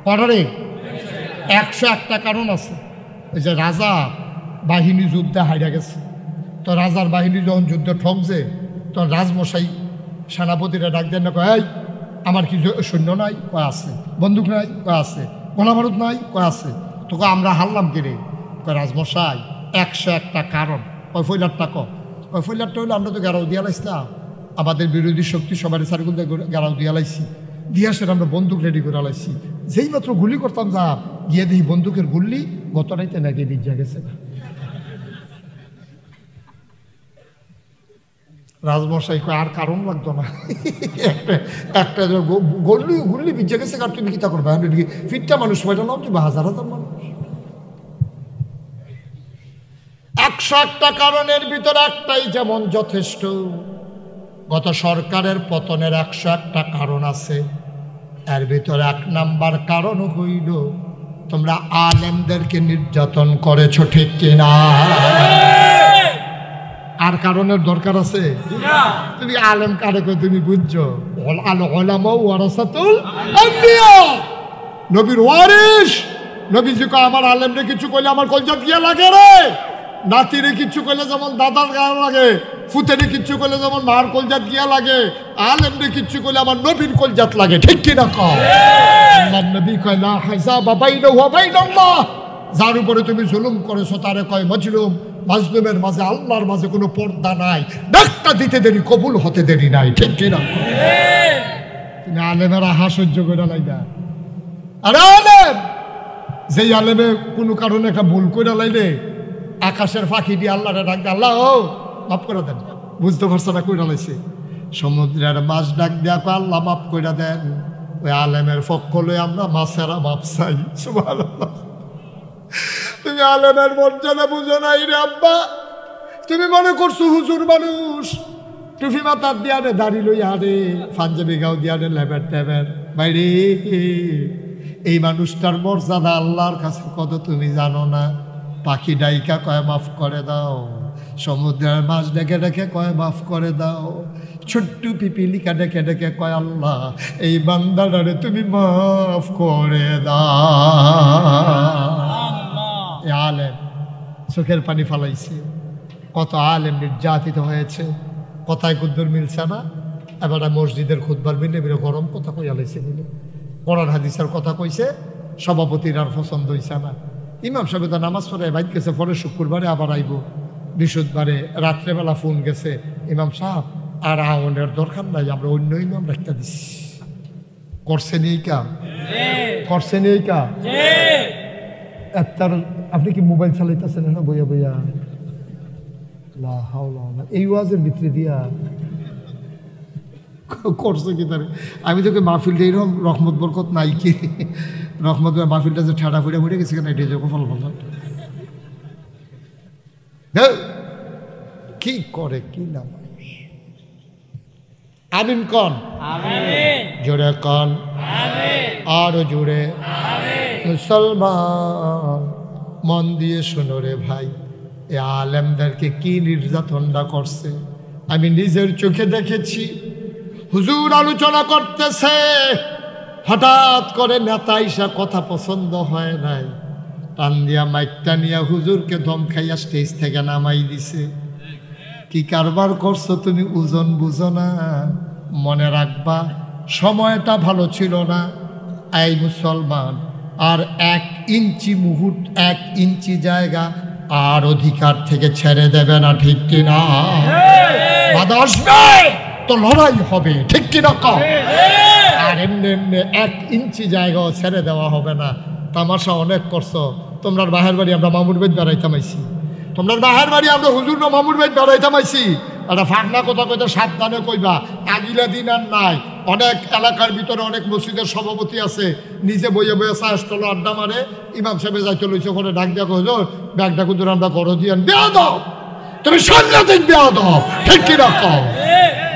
পরে 101টা কারণ আছে। ওই যে রাজা বাহিনী যুদ্ধে হারিয়ে গেছে, তো রাজার বাহিনী যখন যুদ্ধে ঠকছে তখন রাজমশাই সেনাপতিরা ডাক দেন না, কয় এই আমার কি সৈন্য নাই? কয় আছে। বন্দুক নাই? কয় আছে। গোলা বারুদ নাই? কয় আছে। তোকে আমরা হারলাম কিরে? কয় রাজমশাই 101টা কারণ। কয় ফইলারটা কয় ফইলারটা হইলে আমরা তো গেরাও দিয়া লাইছিলাম, আমাদের বিরোধী শক্তি সবার সার্কুল গেরাও দিয়া লাইছি, দিয়া সেটা আমরা বন্দুক রেডি করে লাইছি, যেই মাত্র গুলি করতাম যা গিয়ে দেখি বন্দুকের গুল্লি গত রাইতে নাকি বিজ্জা গেছে। রাজমশাই কয় আর কারণ লাগতো না, একটা গুল্লি বিজ্জা গেছে, কার তুমি কিতা করবে? ফিটটা মানুষ পয়টা নাও, তুমি হাজার হাজার মানুষ। 101টা কারণের ভিতরে একটাই যেমন যথেষ্ট। গত সরকারের পতনের 101টা কারণ আছে, এর ভিতরে 1 নাম্বার কারণ হইল তোমরা আলেমদেরকে নির্যাতন করেছো, ঠিক কিনা? আর কারণের দরকার আছে? তুমি আলেম কারে কই তুমি বুঝছো? উলামা ওয়ারাসাতুল আম্বিয়া, নবীর ওয়ারিস। নবীজি কয় আমার আলেমরে কিছু কইলে আমার কলজাত গিয়া লাগে রে, নাতিরে কিচ্ছু কইলে যেমন দাদার গায়ে লাগে, ফুতেরে কিচ্ছু কইলে যেমন মার কলজাত গিয়া লাগে, আলেমরে কিচ্ছু কইলে আমার নবীর কলজাত লাগে, ঠিক কিনা কও? আল্লাহর নবী কয় লা হিসাবা বাইনাহু ওয়া বাইনাল্লাহ, যার উপরে তুমি জুলুম করেছো তারে কয় মাজলুম। মাজলুমের মাঝে আল্লাহর মাঝে কোনো পর্দা নাই, ডাক্তার দিতে দেরি কবুল হতে দেরি নাই, ঠিক কিনা? তুমি আলেমেরা হাসহ্য করে লাইলা। আরে আলেম, যেই আলেমে কোনো কারণে একটা ভুল করে লাইলে আকাশের ফাঁকি দিয়ে আল্লাহরে ডাক দে, আল্লাহ ও মাফ করে দেন, বুঝতে পারছো না কইরা লাইছে। সমুদ্রের মাছ ডাক দেয়া কয় আল্লাহ মাফ কইরা দেন। ওই আলেমের পক্ষ লই আমরা মাছেরা মাপ চাই। সুবহানাল্লাহ। তুমি আলেমের মর্যাদা বুঝো নাই রে আব্বা, তুমি মনে করছো হুজুর মানুষ, টুফি মাথার দিয়া রে, দাড়ি লইয়া রে, পাঞ্জাবি গাও দিয়া রে, লেবের টেবের বাইরে। এই মানুষটার মর্যাদা আল্লাহর কাছে কত তুমি জানো না। পাখি ডাইকা কয় মাফ করে দাও, সমুদ্রের মাছ ডেকে ডেকে কয় মাফ করে দাও, ছোট্ট পিপিলিকা ডেকে ডেকে কয় আল্লাহ এই বান্দাটারে তুমি মাফ করে দাও। আলেম চোখের পানি ফালাইছে, কত আলেম নির্যাতিত হয়েছে, কথায় কুদ্দুর মিলছে না। এবার মসজিদের খুতবার মিলে বেরো গরম কথা কইয়া লাইছে, মিলে কোরআন হাদিসের কথা কইছে, সভাপতির আর পছন্দ হইছে না। ইমাম সাহেব তো নামাজ পড়ে বাইক গেছে, পরে শুক্রবারে আবার আইব, বৃহস্পতিবারে রাত্রেবেলা ফোন গেছে, ইমাম সাহেব আর আওনের দরকার নাই, আমরা অন্য ইমাম রাখতে দিছি। করছেন এই কাম, করছেন এই কাম। আপনি কি মোবাইল চালাইতেছেন না বইয়া বইয়া? এই ওয়াজের ভিতরে দিয়া করছে কি তারে? আমি তোকে মাহফিলটা এরকম রহমত বরকত নাই কি, রহমত মাহফিলটা যে ঠাডা ফুড়ে মরে গেছে কেন, এটা যে কপাল বন্ধ কি করে কি না। আমিন কন, জোরে কন, আরো জোরে। মুসলমান মন দিয়ে শোনো রে ভাই, এ আলেমদেরকে কি নির্যাতনটা করছে আমি নিজের চোখে দেখেছি। হুজুর আলোচনা করতেছে, হঠাৎ করে নেতা ইসা কথা পছন্দ হয় নাই, টান দিয়া মাইকটা নিয়া হুজুরকে দম খাইয়া স্টেজ থেকে নামাই দিছে। কি কারবার করছো তুমি, ওজন বুঝো না? মনে রাখবা সময়টা ভালো ছিল না। এই মুসলমান, আর 1 ইঞ্চি মুহূর্ত, 1 ইঞ্চি জায়গা আর অধিকার থেকে ছেড়ে দেবে না, ঠিক কিনা? বাধা আসবে তো লড়াই হবে, ঠিক কিনা? আর এমনি এমনি 1 ইঞ্চি জায়গাও ছেড়ে দেওয়া হবে না। তামাশা অনেক করছো। তোমরা বাহের বাড়ি আমরা মামুর বাড়ি বেড়াইতাম আইছি, তোমরা বাহের বাড়ি আমরা হুজুর মামুর বাড়ি বেড়াইতাম আইছি। একটা ফাঁকনা কথা কইতে সাবধানে কইবা, আগিলা দিন আর নাই। অনেক এলাকার ভিতরে অনেক মসজিদের সভাপতি আছে, নিজে বইয়ে বইয়ে চাষতল আড্ডা মারে। ইমাম সাহেব যাইতে লইছে, ওখানে ডাক দিয়া হুজুর ব্যাগটা কিন্তু আমরা ঘর দিয়ে বেয়া দাও, তুমি সাংঘাতিক বেয়া দাও, ঠিক কিনা কও?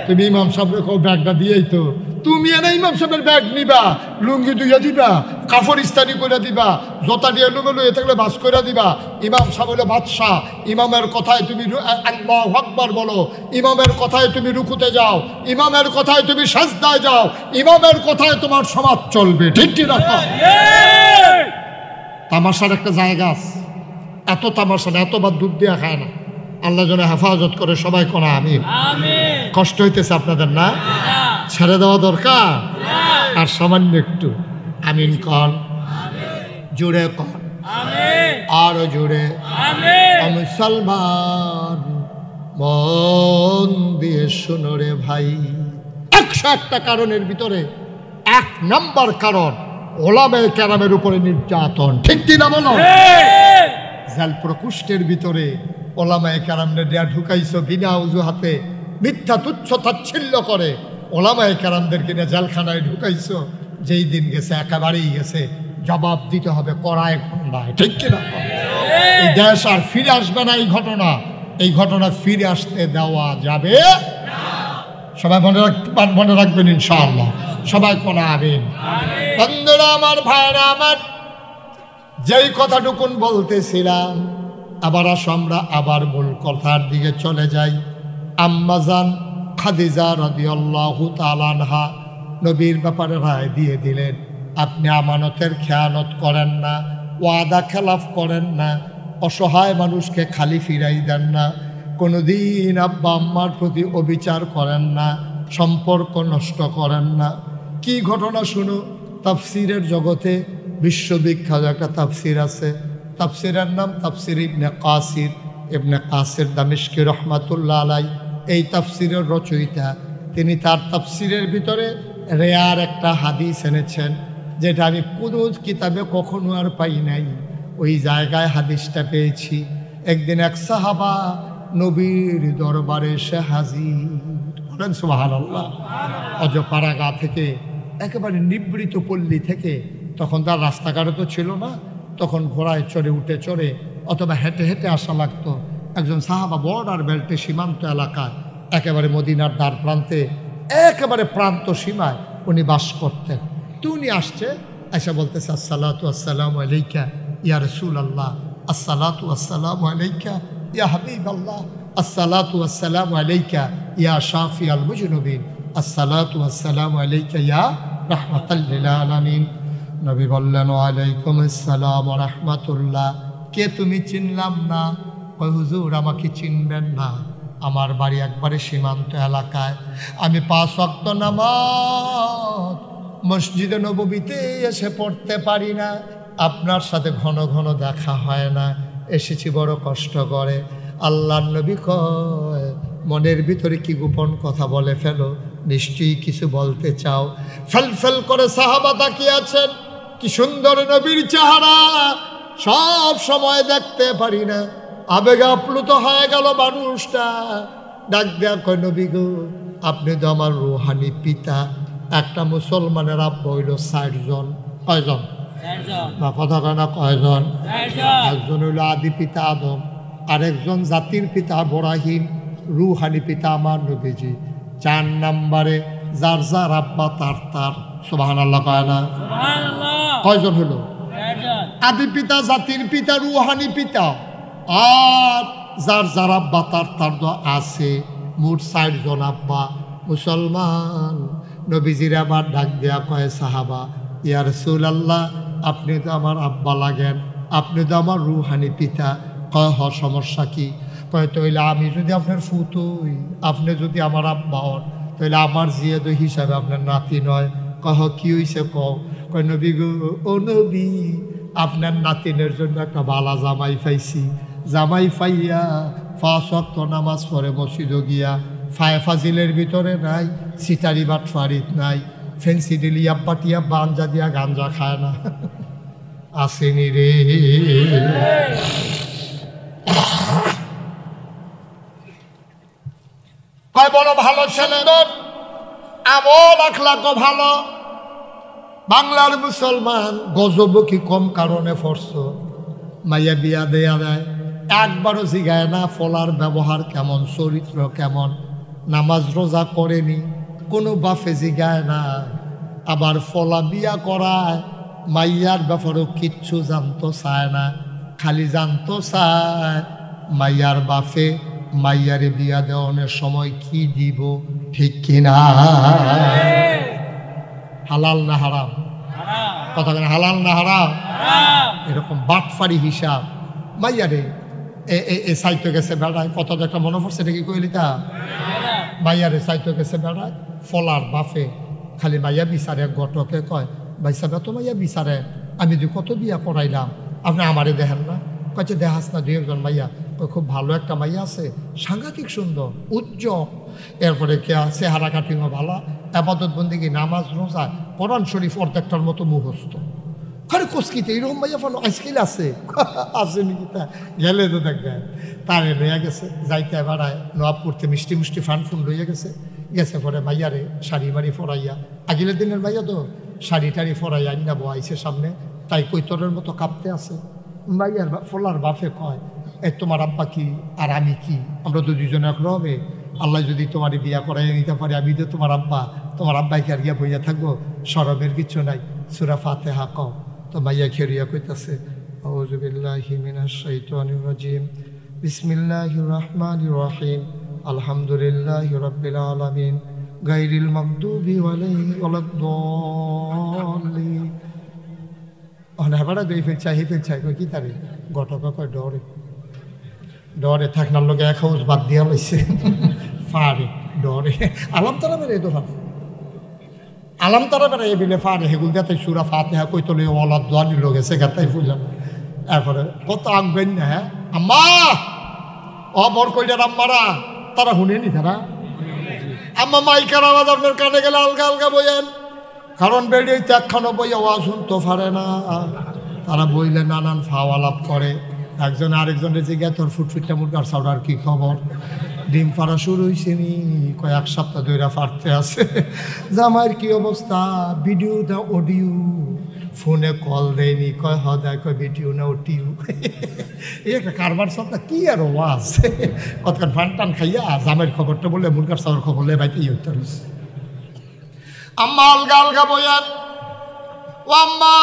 তুমি ইমাম সাহেবকে কও ব্যাগটা দিয়েই তো। তুমি এনে ইমাম সাহেবের ব্যাগ নিবা, লুঙ্গি ধুইয়া দিবা, কাপড় ইস্তানি করে দিবা, জোতা দিয়ে লুঙ্গি লুয়ে থাকলে বাস করে দিবা। ইমাম সাহেব হলো বাদশাহ, ইমামের কথায় তুমি আল্লাহু আকবার বলো, ইমামের কথায় তুমি রুকুতে যাও, ইমামের কথায় তুমি সাজদায় যাও, ইমামের কথায় তোমার সমাজ চলবে, ঠিক কি না? তামাশার একটা জায়গা আছে, এত তামাশা না, এতবার দুধ দিয়া খায় না। আল্লাহ যেন হেফাজত করে, সবাই কোনা আমিন। কষ্ট হইতেছে আপনাদের না? ছেড়ে দেওয়া দরকার। আর সামান্য একটু আমিন কন, জুড়ে কন, আরো জুড়ে। মুসলমান মন দিয়ে শুনো রে ভাই, 101টা কারণের ভিতরে 1 নম্বর কারণ ওলামায়ে কেরামের উপরে নির্যাতন, ঠিক কি না বলো? জেল প্রকোষ্ঠের ভিতরে ওলামায়ে কেরামদের দেয়া ঢুকাইছো বিনা অজুহাতে, মিথ্যা তুচ্ছ তাচ্ছিল্য করে ওলামায়ে কেরামদেরকে নিয়ে জেলখানায় ঢুকাইছো। যেই দিন গেছে একেবারেই গেছে, জবাব দিতে হবে কড়ায় গন্ডায়, ঠিক কিনা? এই দেশ আর ফিরে আসবে না। এই ঘটনা ফিরে আসতে দেওয়া যাবে সবাই মনে রাখবেন ইনশাআল্লাহ। সবাই কোনা আমিন। বন্ধুরা আমার, ভাইরা আমার, যেই কথাটুকুন বলতেছিলাম, আবার আমরা আবার মূল কথার দিকে চলে যাই। আম্মাজান খাদিজা রাদিয়াল্লাহু তাআলা আনহা নবীর ব্যাপারে রায় দিয়ে দিলেন, আপনি আমানতের খেয়ানত করেন না, ওয়াদা খেলাফ করেন না, অসহায় মানুষকে খালি ফিরাই দেন না, কোনোদিন আব্বা আম্মার প্রতি অবিচার করেন না, সম্পর্ক নষ্ট করেন না। কি ঘটনা শুনো। তাফসিরের জগতে বিশ্ববিখ্যাত একটা তাফসির আছে, তাফসিরের নাম তাফসির ইবনে কাসির দামিশকি রহমাতুল্লাহ আলাই। এই তাফসিরের রচয়িতা, তিনি তার তাফসিরের ভিতরে রেয়ার একটা হাদিস এনেছেন, যেটা আমি কোনো কিতাবে কখনো আর পাই নাই। ওই জায়গায় হাদিসটা পেয়েছি। একদিন এক সাহাবা নবীর দরবারে এসে হাজির, বলেন সুবহানাল্লাহ। অজপাড়াগা থেকে, একেবারে নিবৃত পল্লী থেকে, তখন তার রাস্তাঘাটে তো ছিল না, তখন ঘোড়ায় চড়ে, উঠে চড়ে অথবা হেঁটে হেঁটে আসা লাগতো। একজন সাহাবা বর্ডার বেল্টে, সীমান্ত এলাকায়, একেবারে মদিনার দ্বার প্রান্তে, একেবারে প্রান্ত সীমায় উনি বাস করতেন। তো উনি আসছে, এসে বলতেছে, আসসালাতু আসসালামু আলাইকা ইয়া রাসূলুল্লাহ, আসসালাতু আসসালামু আলাইকা ইয়া হাবিবাল্লাহ, আসসালাতু আসসালামু আলাইকা ইয়া শাফিআল মুজনুবিন, আসসালাতু আসসালামু আলাইকা ইয়া রাহমাতাল লিল আলামিন। নবী বললেন, ওয়ালাইকুম আসসালাম ওয়া রাহমাতুল্লাহ। কে তুমি? চিনলাম না। কই হুজুর, আমাকে চিনবেন না, আমার বাড়ি একবারে সীমান্ত এলাকায়, আমি 5 ওয়াক্ত নামাজ মসজিদে নববীতে এসে পড়তে পারি না, আপনার সাথে ঘন ঘন দেখা হয় না, এসেছি বড় কষ্ট করে। আল্লাহর নবী কয়, মনের ভিতরে কি গোপন কথা বলে ফেলো, নিশ্চয়ই কিছু বলতে চাও। ফেল করে সাহাবা তাকিয়ে আছেন, কি সুন্দর নবীর চেহারা, সব সময় দেখতে পারি না, আবেগে আপ্লুত হয়ে গেল মানুষটা। ডাক দেয়া কয়, নবী গো, আপনি তো আমার রুহানি পিতা। একটা মুসলমানের আব্বা হইল 60 জন। কয়জন? না কথা কয় না, কয়জন? একজন হইল আদি পিতা আদম, আরেকজন জাতির পিতা ইব্রাহিম, রুহানি পিতা আমার নবীজি। 4 নম্বরে যার যার আব্বা তার। সুবহানাল্লাহ কয় না? কয়জন হলো? আদি পিতা, জাতির পিতা, রুহানি পিতা, আর যার যার আব্বা তার আছে, মোট 60 জন আব্বা। মুসলমান নবীজির আবার ডাক দেয়া কয়, সাহাবা ইয়া রাসূলুল্লাহ, আপনি তো আমার আব্বা লাগেন, আপনি তো আমার রুহানি পিতা। কয় হ, সমস্যা কি? কয় তাইলে আমি যদি আপনার ফুতুই, আপনি যদি আমার আব্বা হন, তাহলে আমার জিয়াদ হিসাবে আপনার নাতি নয়। কহ কি হইছে কও? কয় নবী গো, ও নবী, আপনার নাতিনের জন্য একটা বালা জামাই পাইছি। জামাই পাইয়া 5 ওয়াক্ত নামাজ পড়ে মসজিদে গিয়া, ফাজিলের ভিতরে নাই, সিটারি বাট ফারিদ নাই, ফেন্সি ডিলিয়া পাটিয়া বাঞ্জা দিয়া গাঞ্জা খায় না। আসেনি রে। কয় বড় ভালো ছেলে, আমল আখলাকও ভালো। বাংলার মুসলমান গজব কি কম কারণে ফরছ? মাইয়া বিয়া দেয়া দেয়, একবারও জিগায় না ফলার ব্যবহার কেমন, চরিত্র কেমন, নামাজ রোজা করেনি, কোনো বাফে জিগায় না। আবার ফলা বিয়া করায়, মাইয়ার ব্যাপারেও কিচ্ছু জানতো চায় না, খালি জানতো চায় মাইয়ার বাফে মাইয়ারে বিয়া দেওয়ানোর সময় কি দিব, ঠিক কিনা? হালাল না হারাম? কথা কেন, হালাল না হারাম? এরকম বাটফারি হিসাব। মাইয়ারে এ সাইতো গেছে বেড়ায়, কত একটা মনে পড়ছে, এটা কি কইলি তা? মাইয়ারে সাইতো গেছে বেড়ায়, ফলার বাফে খালি মাইয়া বিচারে, গটকে কয় ভাই সাহেব তো মাইয়া বিচারে, আমি দুই কত বিয়া করাইলাম, আপনি আমারে দেখেন না? কয়েছে দেখাস না, 2-1 মাইয়া। খুব ভালো একটা মাইয়া আছে, সাংঘাতিক সুন্দর, উজ্জ্বল, এরপরে কে আছে হারা কাটিংও ভালো, আবাদত বন্দেগী, নামাজ রোজা, কোরআন শরীফ অর্ধেকটার মতো মুখস্থ। আরে কোসকিতে এরকম ভাইয়া ফোন আজকাল আছে আছে নাকি? তা গেলে তো দেখবেন তারে লইয়া গেছে, যাইতে বেড়ায় নবাবপুরতে মিষ্টি মিষ্টি ফান ফুন লইয়া গেছে। গেছে পরে মাইয়ারে শাড়ি বাড়ি ফরাইয়া, আগিলের দিনের মাইয়া তো শাড়ি টাড়ি ফরাইয়া আইনা বয়াইছে সামনে, তাই কৈতরের মতো কাঁপতে আছে। মাইয়ার ফলার বাফে কয়, এ তোমার আব্বা কি আর আমি কি, আমরা তো দুজনে এক হবে। আল্লাহ যদি তোমার বিয়া করাইয়া নিতে পারে, আমি তো তোমার আব্বাইকে আর গিয়া বইয়া থাকবো, শরমের কিচ্ছু নাই, সূরা ফাতিহা কও। তো মাইয়া খেরিয়া কইতাছে, আউযু বিল্লাহি মিনাশ শাইতানির রাজিম, বিসমিল্লাহির রহমানির রহিম, আলহামদুলিল্লাহি রাব্বিল আলামিন, গায়রিল মাগদুবি আলাইহিম ওয়ালাদ-দাল্লিন। অনেকবার দুই ফেলছাই কই কি তারে গটক কয় ডরে থাকনার লোকে এক হাউস বাদ দিয়া লইছে ফারে ডরে আলাম তারা বেড়ে তো ফারে আলাম তারা বেড়ে বিলে ফারে হেগুল দিয়ে সুরা ফাতিহা কই তোলে ওলাদ দোয়ানি লোক এসে গাতাই ফুলাম। এরপরে কত আঁকবেন না, হ্যাঁ আম্মা ও বর কইলার আম্মারা, তারা শুনেনি, তারা আম্মা মাইকার আওয়াজ আপনার কানে গেলে আলগা আলগা বইয়েন, কারণ বেরিয়ে একখানো বই আওয়াজ শুনতে পারে না। তারা বইলে নানান ফাওয়ালাপ করে, একজন আরেকজনের জিজ্ঞাসা তোর ফুটফুটটা মুরগার চাউডার কি খবর, ডিম ফাড়া শুরু হয়েছে নি, কয়েক সপ্তাহ ধরে ফাটতে আছে, জামাইয়ের কি অবস্থা, ভিডিও না অডিও, ফোনে কল দেয়নি, কয় হদায় কয় ভিডিও না ওটিও, এই একটা কারবার সব কি আর ওয়াজ, কতক্ষণ ফান টান খাইয়া জামাইয়ের খবরটা বললে মুরগার চাউর খবর লে বাইতে ইয়ে উত্তর হয়েছে। আম্মা আলগা আলগা বয়ান, ও আম্মা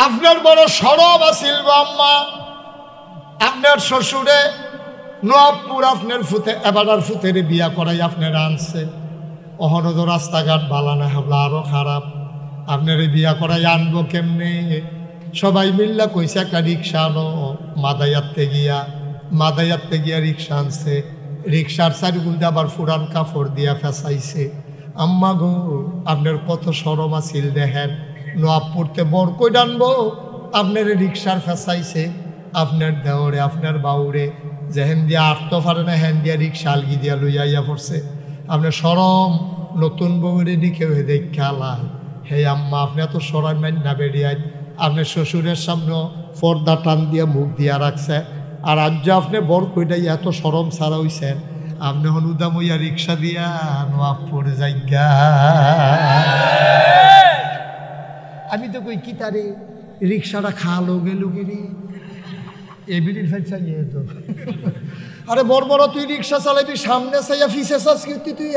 আপনার বড় সরব আছিল গো আম্মা, আপনার শ্বশুরে নবাবপুর আপনার ফুতে এবার ফুতের বিয়া করাই আপনার আনছে, অহরদ রাস্তাঘাট বালা না হবলা আরো খারাপ, আপনার বিয়া করাই আনবো কেমনে? সবাই মিল্লা কইছে একটা রিক্সা আনো, মাদায়াতে গিয়া রিক্সা আনছে, রিক্সার চারিগুলতে আবার ফুরান কাপড় দিয়া ফেসাইছে। আম্মা গো আপনার কত সরম আছিল দেখেন, নবাবপুরতে বর কই ডানবো, আপনার রিক্সার ফেসাইছে, আপনার দেওরে আপনার বাউরে যেহেন দিয়া আটতে পারে না হেন দিয়া রিক্সা আলগি দিয়া লইয়া পড়ছে, আপনার সরম নতুন বউরে দিকে হয়ে দেখালায়। হে আম্মা আপনি এত সরম মাইন না বেরিয়ায়, আপনার শ্বশুরের সামনে পর্দা টান দিয়া মুখ দিয়া রাখছে, আর আজ আপনি বর কইটাই এত সরম ছাড়া হইছেন, আপনি হনুদাম হইয়া রিক্সা দিয়া নবাবপুর যাইগা। আমি তো কই কি তারে রিক্সাটা খালো গেল গিরি এবিলির ফেল চালিয়ে তো, আরে বড় বড় তুই রিক্সা চালাবি, সামনে চাইয়া ফিসে সংস্কৃতি তুই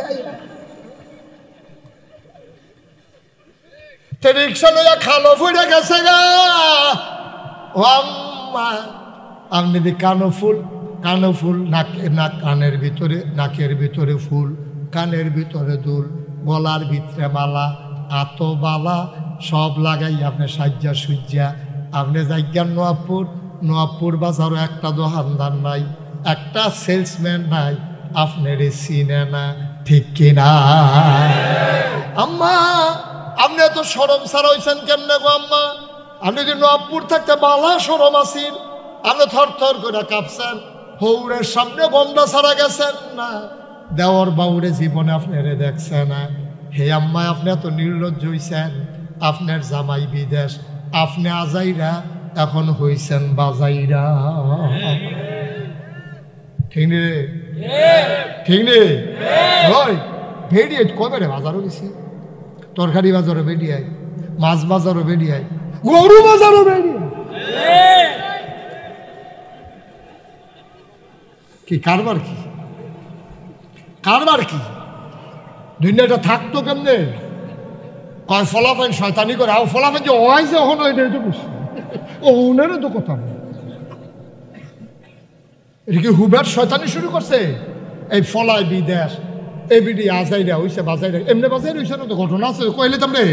রিক্সা লইয়া খালো ফুটে গেছে গা। ও আম্মা আপনি দি কানো ফুল কানের ভিতরে, নাকের ভিতরে ফুল, কানের ভিতরে দুল, গলার ভিতরে মালা, আতো বালা, সব লাগাই আপনি সাজ্জা সুজ্জা আপনি যাইজ্ঞান নোয়াবপুর বাজারও একটা দোকানদার নাই, একটা সেলসম্যান নাই, আপনার চিনে না, ঠিক কিনা? আম্মা আপনি এত সরম সারা হয়েছেন কেমনে গো আম্মা? আপনি যদি নোয়াবপুর থাকতে বালা সরম আসিন, আপনি থর থর করে কাঁপছেন, হৌরের সামনে গন্ডা ছাড়া গেছেন না, দেওয়ার বাউরে জীবনে আপনারে দেখছে না। হে আম্মা আপনি এত নির্লজ্জ হইছেন, আপনার জামাই বিদেশ, আপনি আজাইরা এখন হইছেন বাজাইরা। ঠিক নে রে? ঠিক নে? ওই বেরিয়ে কবে বাজারও গেছি, তরকারি বাজারও বেরিয়ে, মাছ বাজারও বেরিয়ে, গরু বাজারও বেরিয়ে। কি কারবার কি কারবার কি? দুনিয়াটা থাকতো কেমনে? কয় ফলাফাইন শয়তানি করে, আও ফলাফাইন যে হয় যে ওখানে ওইটাই তো বেশি, ওনারও তো কথা নেই। এটা কি হুবের শয়তানি শুরু করছে? এই ফলায় বিদেশ, এই বিডি আজাইরা হইছে বাজাইরা, এমনি বাজাইরা হইছে না তো, ঘটনা আছে কইলে তোমরে।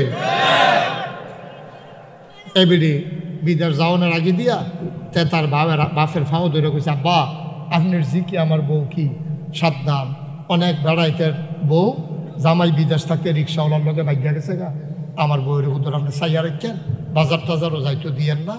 এই বিডি বিদেশ যাওয়ানোর আগে দিয়া তে তার বাপের ফাও ধরে কইছে, আব্বা আপনার জি কি আমার বউ কি সাবধান, অনেক বেড়াইতের বউ, জামাই বিদেশ থাকতে রিক্সাওয়ালার লগে ভাগ্যা গেছে গা, আমার বউয়ের উত্তর আপনি চাইয়া রেখেন, বাজার টাজারও যাইতো দিয়েন না,